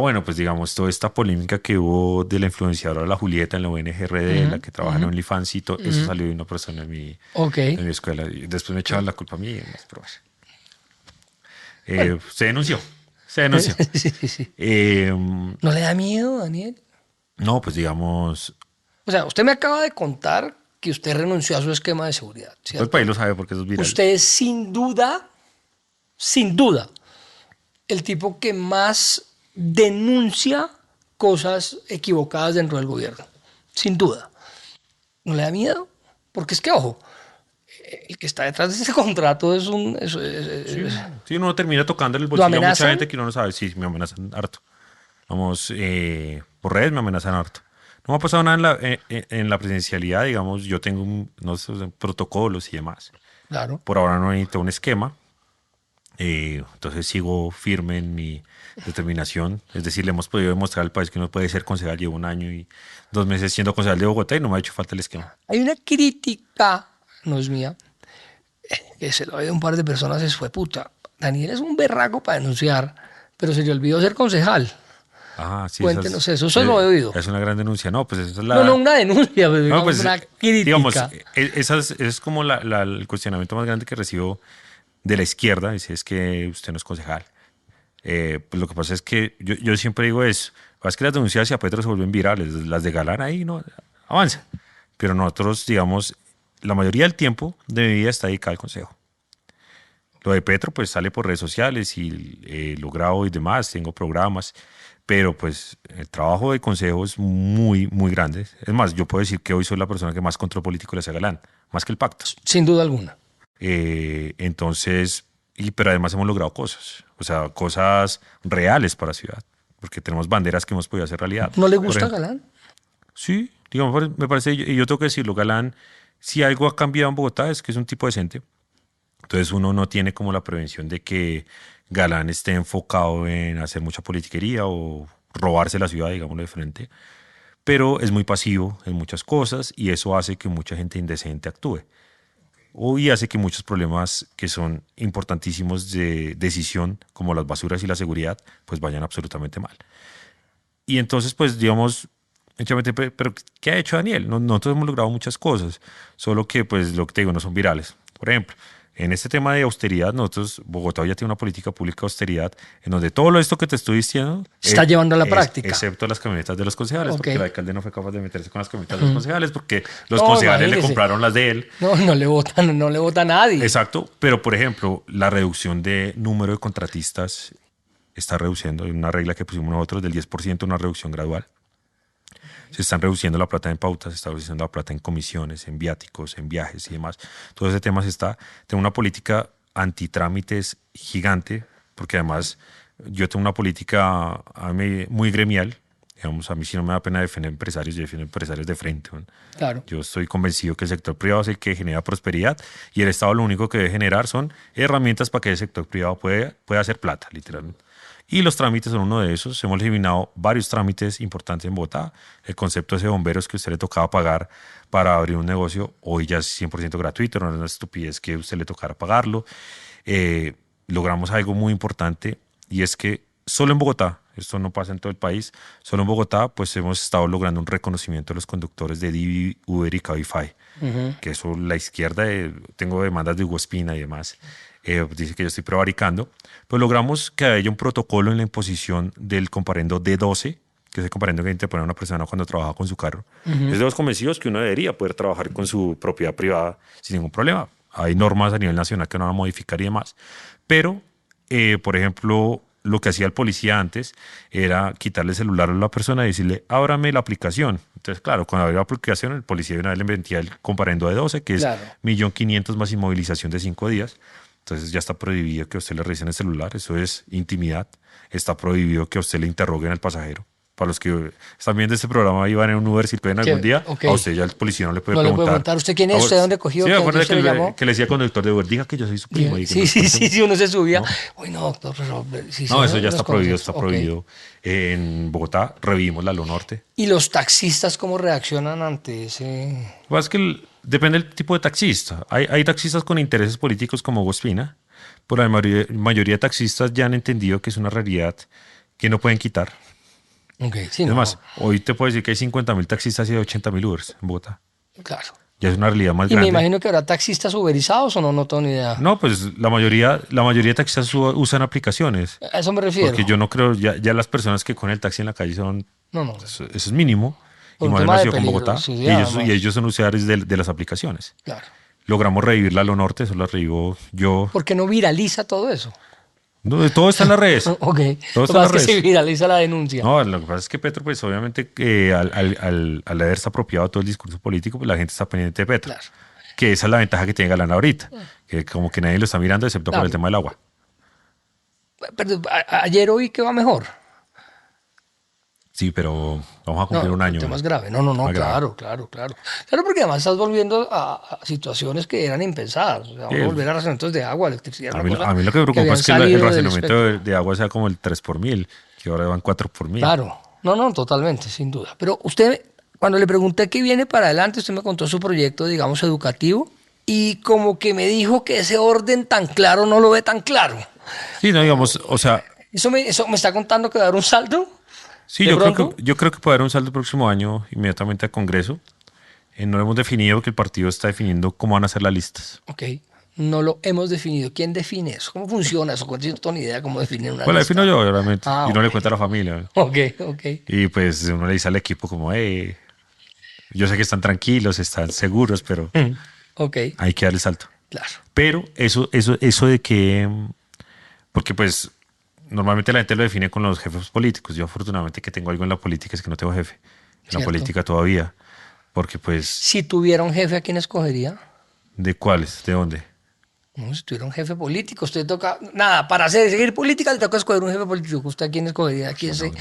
Bueno, pues digamos, toda esta polémica que hubo de la influenciadora La Julieta en la ONGRD, la que trabaja en OnlyFans, y eso salió de una persona Ok. en mi escuela. Y después me echaban la culpa a mí. Pero bueno. Se denunció, se denunció. Sí, sí, sí. Eh, ¿No le da miedo, Daniel? no, pues digamos, O sea, usted me acaba de contar que usted renunció a su esquema de seguridad, todo el ¿cierto? país lo sabe porque eso es viral. Usted es sin duda, el tipo que más denuncia cosas equivocadas dentro del gobierno. Sin duda. ¿No le da miedo? Porque es que, ojo, el que está detrás de ese contrato es un... Sí, sí, uno termina tocando el ¿Lo bolsillo a mucha amenazan? gente que uno no sabe. Sí, me amenazan harto. Vamos, por redes me amenazan harto. No me ha pasado nada en la presencialidad, digamos, yo tengo no sé, protocolos y demás. Claro. Por ahora no necesito un esquema, entonces sigo firme en mi determinación. Es decir, le hemos podido demostrar al país que uno puede ser concejal. Llevo un año y 2 meses siendo concejal de Bogotá y no me ha hecho falta el esquema. Hay una crítica, no es mía, que se lo oído un par de personas, es fue puta. Daniel es un berraco para denunciar, pero se le olvidó ser concejal. Ah, sí, Cuéntenos eso, eso lo he oído. es una gran denuncia. No, pues esa es No, no la... una denuncia, pero No, digamos pues, una digamos, crítica. esa es como el cuestionamiento más grande que recibo de la izquierda. Dice, es que usted no es concejal. Pues lo que pasa es que yo siempre digo eso. Es que las denuncias hacia Petro se vuelven virales. Las de Galán ahí no avanza. Pero nosotros, digamos, la mayoría del tiempo de mi vida está dedicada al consejo. Lo de Petro, pues sale por redes sociales y lo grabo y demás. Tengo programas. Pero pues el trabajo de consejo es muy, muy grande. Es más, yo puedo decir que hoy soy la persona que más control político le hace a Galán, más que el pacto. Sin duda alguna. Entonces, pero además hemos logrado cosas, o sea, cosas reales para la ciudad, porque tenemos banderas que hemos podido hacer realidad. ¿No le Por gusta ejemplo, Galán? sí, digamos, me parece, y yo tengo que decirlo, Galán, si algo ha cambiado en Bogotá es que es un tipo decente. Entonces uno no tiene como la prevención de que Galán esté enfocado en hacer mucha politiquería o robarse la ciudad, digámoslo de frente, pero es muy pasivo en muchas cosas y eso hace que mucha gente indecente actúe. Hoy hace que muchos problemas que son importantísimos de decisión, como las basuras y la seguridad, pues vayan absolutamente mal. Y entonces, pues, digamos, échame, pero ¿qué ha hecho Daniel? Nosotros hemos logrado muchas cosas, solo que, pues, lo que te digo, no son virales. Por ejemplo, en este tema de austeridad, nosotros, Bogotá ya tiene una política pública de austeridad en donde todo esto que te estoy diciendo Está llevando a la práctica. excepto las camionetas de los concejales, Ok. porque el alcalde no fue capaz de meterse con las camionetas de los concejales, porque los No, concejales le imagínese. compraron las de él. No, no le vota a nadie. Exacto, pero por ejemplo, la reducción de número de contratistas está reduciendo, hay una regla que pusimos nosotros del 10%, una reducción gradual. Se están reduciendo la plata en pautas, se está reduciendo la plata en comisiones, en viáticos, en viajes y demás. Todo ese tema se está. Tengo una política antitrámites gigante, porque además yo tengo una política muy gremial. Digamos, a mí sí no me da pena defender empresarios, yo defiendo empresarios de frente. ¿No? Claro. Yo estoy convencido que el sector privado es el que genera prosperidad y el Estado lo único que debe generar son herramientas para que el sector privado pueda hacer plata, literalmente. Y los trámites son uno de esos. Hemos eliminado varios trámites importantes en Bogotá. El concepto ese de bomberos que a usted le tocaba pagar para abrir un negocio, hoy ya es 100% gratuito, no es una estupidez que a usted le tocara pagarlo. Logramos algo muy importante y es que solo en Bogotá, esto no pasa en todo el país, solo en Bogotá pues hemos estado logrando un reconocimiento de los conductores de Didi, Uber y Cabify, que eso la izquierda, tengo demandas de Hugo Espina y demás, dice que yo estoy prevaricando, pues logramos que haya un protocolo en la imposición del comparendo D12, que es el comparendo que interpone a una persona cuando trabaja con su carro. Es de los convencidos que uno debería poder trabajar con su propiedad privada sin ningún problema. Hay normas a nivel nacional que no van a modificar y demás. Pero, por ejemplo, lo que hacía el policía antes era quitarle el celular a la persona y decirle, ábrame la aplicación. Entonces, claro, cuando abrió la aplicación, el policía de una vez le metía el comparendo de 12, que es Claro. 1.500.000 más inmovilización de 5 días. Entonces ya está prohibido que a usted le revisen el celular. Eso es intimidad. Está prohibido que a usted le interroguen al pasajero. Para los que están viendo este programa y van en un Uber, si pueden algún día, Okay. a usted ya el policía no le puede No le preguntar. puede preguntar, ¿usted quién es? ¿Usted dónde cogió? Sí, me ¿Quién acuerdo se le llamó? que le decía al conductor de Uber, diga que yo soy su primo. Sí, uno se subía. Uy, no, doctor, pero No, eso ya está prohibido, está prohibido. En Bogotá revivimos la Lo Norte. ¿Y los taxistas cómo reaccionan ante ese...? Lo que pasa es que depende del tipo de taxista. Hay taxistas con intereses políticos como Hugo Espina, pero la mayoría de taxistas ya han entendido que es una realidad que no pueden quitar. Sí, Es no, más, hoy te puedo decir que hay 50.000 taxistas y 80.000 Ubers en Bogotá. claro. Ya es una realidad más Y grande. me imagino que habrá taxistas uberizados o no, no tengo ni idea. No, pues la mayoría de taxistas usan aplicaciones. A eso me refiero. Porque yo no creo, ya las personas que con el taxi en la calle son, No. eso es mínimo. Por Y un más en tema una de ciudad como Bogotá. peligrosidad, Y ellos son usuarios de las aplicaciones. Claro. Logramos revivir la Lo Norte, eso la revivo yo. ¿Por qué no viraliza todo eso? No, todo está en las redes. Ok. Todo Lo está que en pasa las es que se redes. viraliza la denuncia. No, lo que pasa es que Petro, pues obviamente, al haberse apropiado todo el discurso político, pues la gente está pendiente de Petro. Claro. Que esa es la ventaja que tiene Galán ahorita. Que como que nadie lo está mirando, excepto por el tema del agua. Pero ayer oí que va mejor. Sí, pero vamos a cumplir un año. El tema es grave. No, Más grave. claro. Claro, porque además estás volviendo a situaciones que eran impensadas. O sea, vamos a volver a racionamientos de agua, electricidad. A mí lo que me preocupa es que el racionamiento de agua sea como el 3 por mil, que ahora van 4 por mil. Claro. No, totalmente, sin duda. Pero usted, cuando le pregunté qué viene para adelante, usted me contó su proyecto, digamos, educativo, y como que me dijo que ese orden tan claro no lo ve tan claro. Sí, no, digamos, o sea... ¿Eso me está contando que va a dar un salto? Sí, yo creo que puede haber un salto el próximo año inmediatamente al Congreso. No lo hemos definido, que el partido está definiendo cómo van a ser las listas. Ok, no lo hemos definido. ¿Quién define eso? ¿Cómo funciona eso? No tengo ni idea cómo definir una Pues la lista. defino yo, obviamente. Y no ok. le cuenta a la familia. Ok. Y pues uno le dice al equipo como, yo sé que están tranquilos, están seguros, pero Ok, hay que dar el salto. claro. Pero eso de que... Porque pues normalmente la gente lo define con los jefes políticos. Yo afortunadamente que tengo algo en la política es que no tengo jefe. En Cierto. la política todavía. Porque pues... Si tuviera un jefe, ¿a quién escogería? ¿De cuáles? ¿De dónde? No, si tuviera un jefe político, usted toca... Nada, para seguir política le toca escoger un jefe político. ¿Usted a quién escogería? No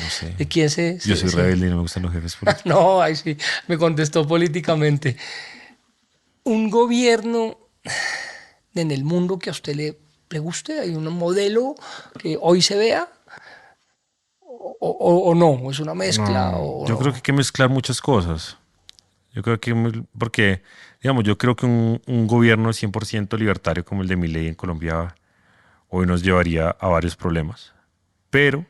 sé. ¿De quién se...? Yo soy rebelde y no me gustan los jefes políticos. No, ahí sí, me contestó políticamente. Un gobierno en el mundo que a usted le guste, hay un modelo que hoy se vea, o no, es una mezcla. Yo No. creo que hay que mezclar muchas cosas. Yo creo que, porque, digamos, yo creo que un gobierno 100% libertario como el de Milei en Colombia hoy nos llevaría a varios problemas. Pero,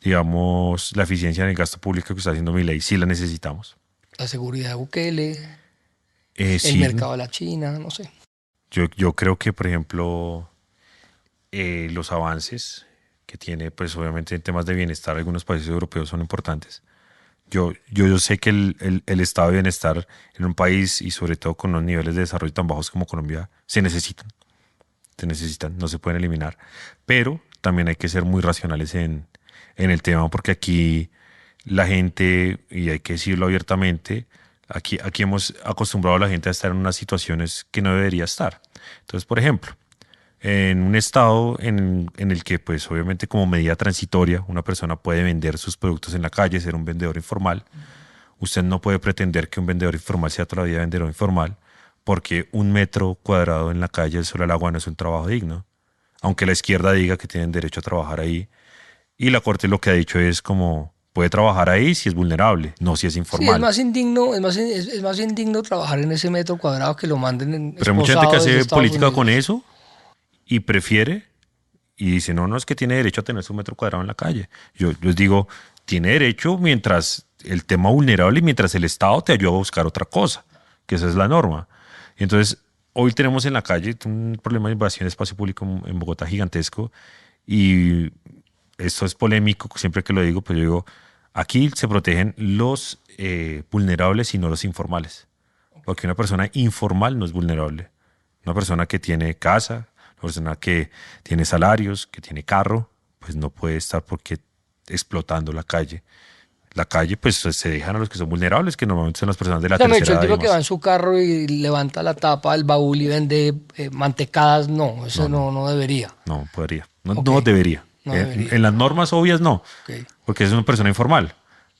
digamos, la eficiencia en el gasto público que está haciendo Milei sí la necesitamos. La seguridad de Bukele, Sí, el mercado de la China, no sé. yo creo que, por ejemplo, los avances que tiene, pues obviamente en temas de bienestar, algunos países europeos son importantes. Yo sé que el estado de bienestar en un país y sobre todo con los niveles de desarrollo tan bajos como Colombia se necesitan, no se pueden eliminar. Pero también hay que ser muy racionales en el tema porque aquí la gente, y hay que decirlo abiertamente, aquí hemos acostumbrado a la gente a estar en unas situaciones que no debería estar. Entonces, por ejemplo, en un estado en el que, pues obviamente como medida transitoria, una persona puede vender sus productos en la calle, ser un vendedor informal. Usted no puede pretender que un vendedor informal sea toda la vida vendedor informal, porque 1 metro cuadrado en la calle, el sol al agua, no es un trabajo digno. Aunque la izquierda diga que tienen derecho a trabajar ahí. Y la Corte lo que ha dicho es como, puede trabajar ahí si es vulnerable, no si es Sí, informal. es más indigno, es más indigno trabajar en ese metro cuadrado que lo manden en Pero hay mucha gente que esposado desde hace Estados política Unidos. con eso y prefiere y dice, no, no, es que tiene derecho a tener su metro cuadrado en la calle. Yo les digo, tiene derecho mientras el tema vulnerable y mientras el Estado te ayuda a buscar otra cosa, que esa es la norma. Y entonces, hoy tenemos en la calle un problema de invasión de espacio público en Bogotá gigantesco, y esto es polémico, siempre que lo digo, pues yo digo, aquí se protegen los vulnerables y no los informales. Porque una persona informal no es vulnerable. Una persona que tiene casa, una persona que tiene salarios, que tiene carro, pues no puede estar porque explotando la calle. La calle, pues se dejan a los que son vulnerables, que normalmente son las personas de la Ya me he dicho, tercera el edad y tipo que va más. en su carro y levanta la tapa del baúl y vende mantecadas, no, eso No, no, no debería. no podría. No, Ok, no debería. no En debería. las normas obvias no, Ok. porque es una persona informal.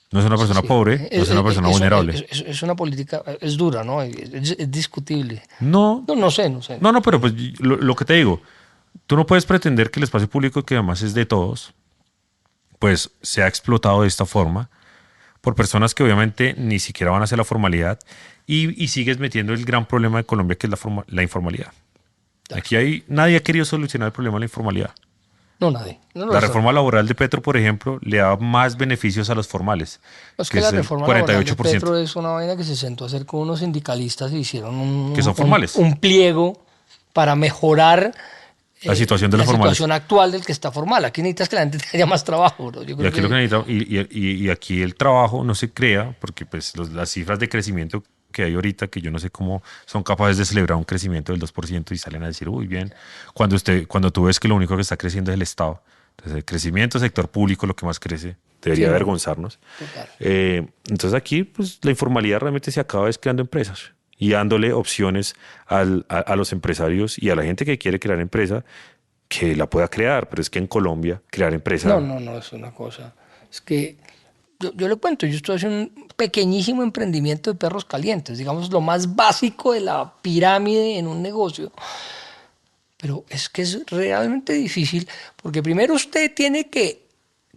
No es una Sí, persona sí. pobre, no es una persona Eso vulnerable. es una política, es dura, ¿no? Es discutible. No, No, no sé, no sé. no, pero pues lo que te digo, tú no puedes pretender que el espacio público, que además es de todos, pues se ha explotado de esta forma por personas que obviamente ni siquiera van hacia la formalidad, y sigues metiendo el gran problema de Colombia, que es la informalidad. Aquí nadie ha querido solucionar el problema de la informalidad. No, nadie. No lo La resuelve. reforma laboral de Petro, por ejemplo, le da más beneficios a los formales, Es que que la es el reforma laboral de 48%, Petro es una vaina que se sentó a hacer con unos sindicalistas y hicieron que son formales. un pliego para mejorar La situación de la los formales. situación actual del que está formal. Aquí necesitas que la gente haya más trabajo, ¿no? Yo Y creo aquí lo que que necesitamos, y aquí el trabajo no se crea, porque pues las cifras de crecimiento que hay ahorita, que yo no sé cómo son capaces de celebrar un crecimiento del 2% y salen a decir, uy, bien, cuando tú ves que lo único que está creciendo es el Estado. Entonces, el crecimiento del sector público, lo que más crece, debería sí, no, avergonzarnos. total. Entonces aquí, pues la informalidad realmente se acaba es creando empresas y dándole opciones a los empresarios y a la gente que quiere crear empresa, que la pueda crear. Pero es que en Colombia crear No, empresa. no, es una cosa. Es que yo le cuento, yo estoy haciendo un pequeñísimo emprendimiento de perros calientes, digamos lo más básico de la pirámide en un negocio. Pero es que es realmente difícil porque primero usted tiene que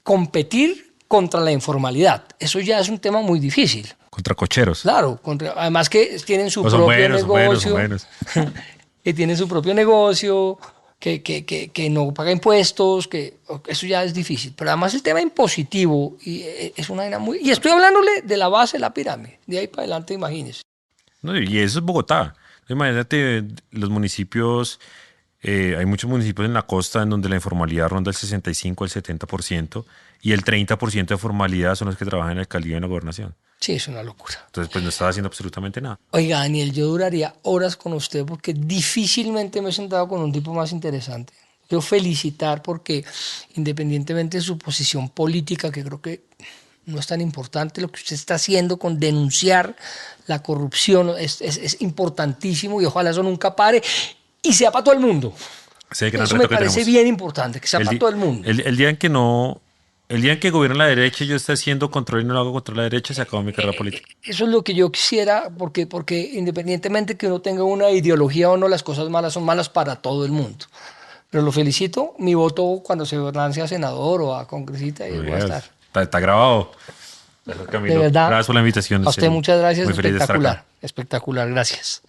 competir contra la informalidad. Eso ya es un tema muy difícil. Contra cocheros. Claro, además que tienen su No, son propio buenos, son buenos, son negocio, buenos. que tienen su propio negocio, que no paga impuestos, que eso ya es difícil. Pero además el tema impositivo es una vaina muy... Y estoy hablándole de la base de la pirámide, de ahí para adelante, imagínese. No, y eso es Bogotá. Imagínate los municipios, hay muchos municipios en la costa en donde la informalidad ronda el 65 al 70%, y el 30% de formalidad son los que trabajan en la alcaldía y en la gobernación. Sí, es una locura. Entonces, pues no estás haciendo absolutamente nada. Oiga, Daniel, yo duraría horas con usted porque difícilmente me he sentado con un tipo más interesante. Quiero felicitar porque independientemente de su posición política, que creo que no es tan importante, lo que usted está haciendo con denunciar la corrupción es importantísimo y ojalá eso nunca pare y sea para todo el mundo. Ese es el gran Eso reto me que parece tenemos. bien importante, que sea El, para di- todo el mundo. el día en que no, el día en que gobierna la derecha y yo esté haciendo control y no lo hago contra la derecha, se acabó mi carrera política. Eso es lo que yo quisiera, porque independientemente que uno tenga una ideología o no, las cosas malas son malas para todo el mundo. Pero lo felicito, mi voto cuando se lance a senador o a congresista, ahí Muy voy a bien. estar. Está grabado. Gracias, De Camilo. verdad, Gracias por la invitación. a usted muchas gracias, Muy feliz de estar acá. espectacular, espectacular, gracias.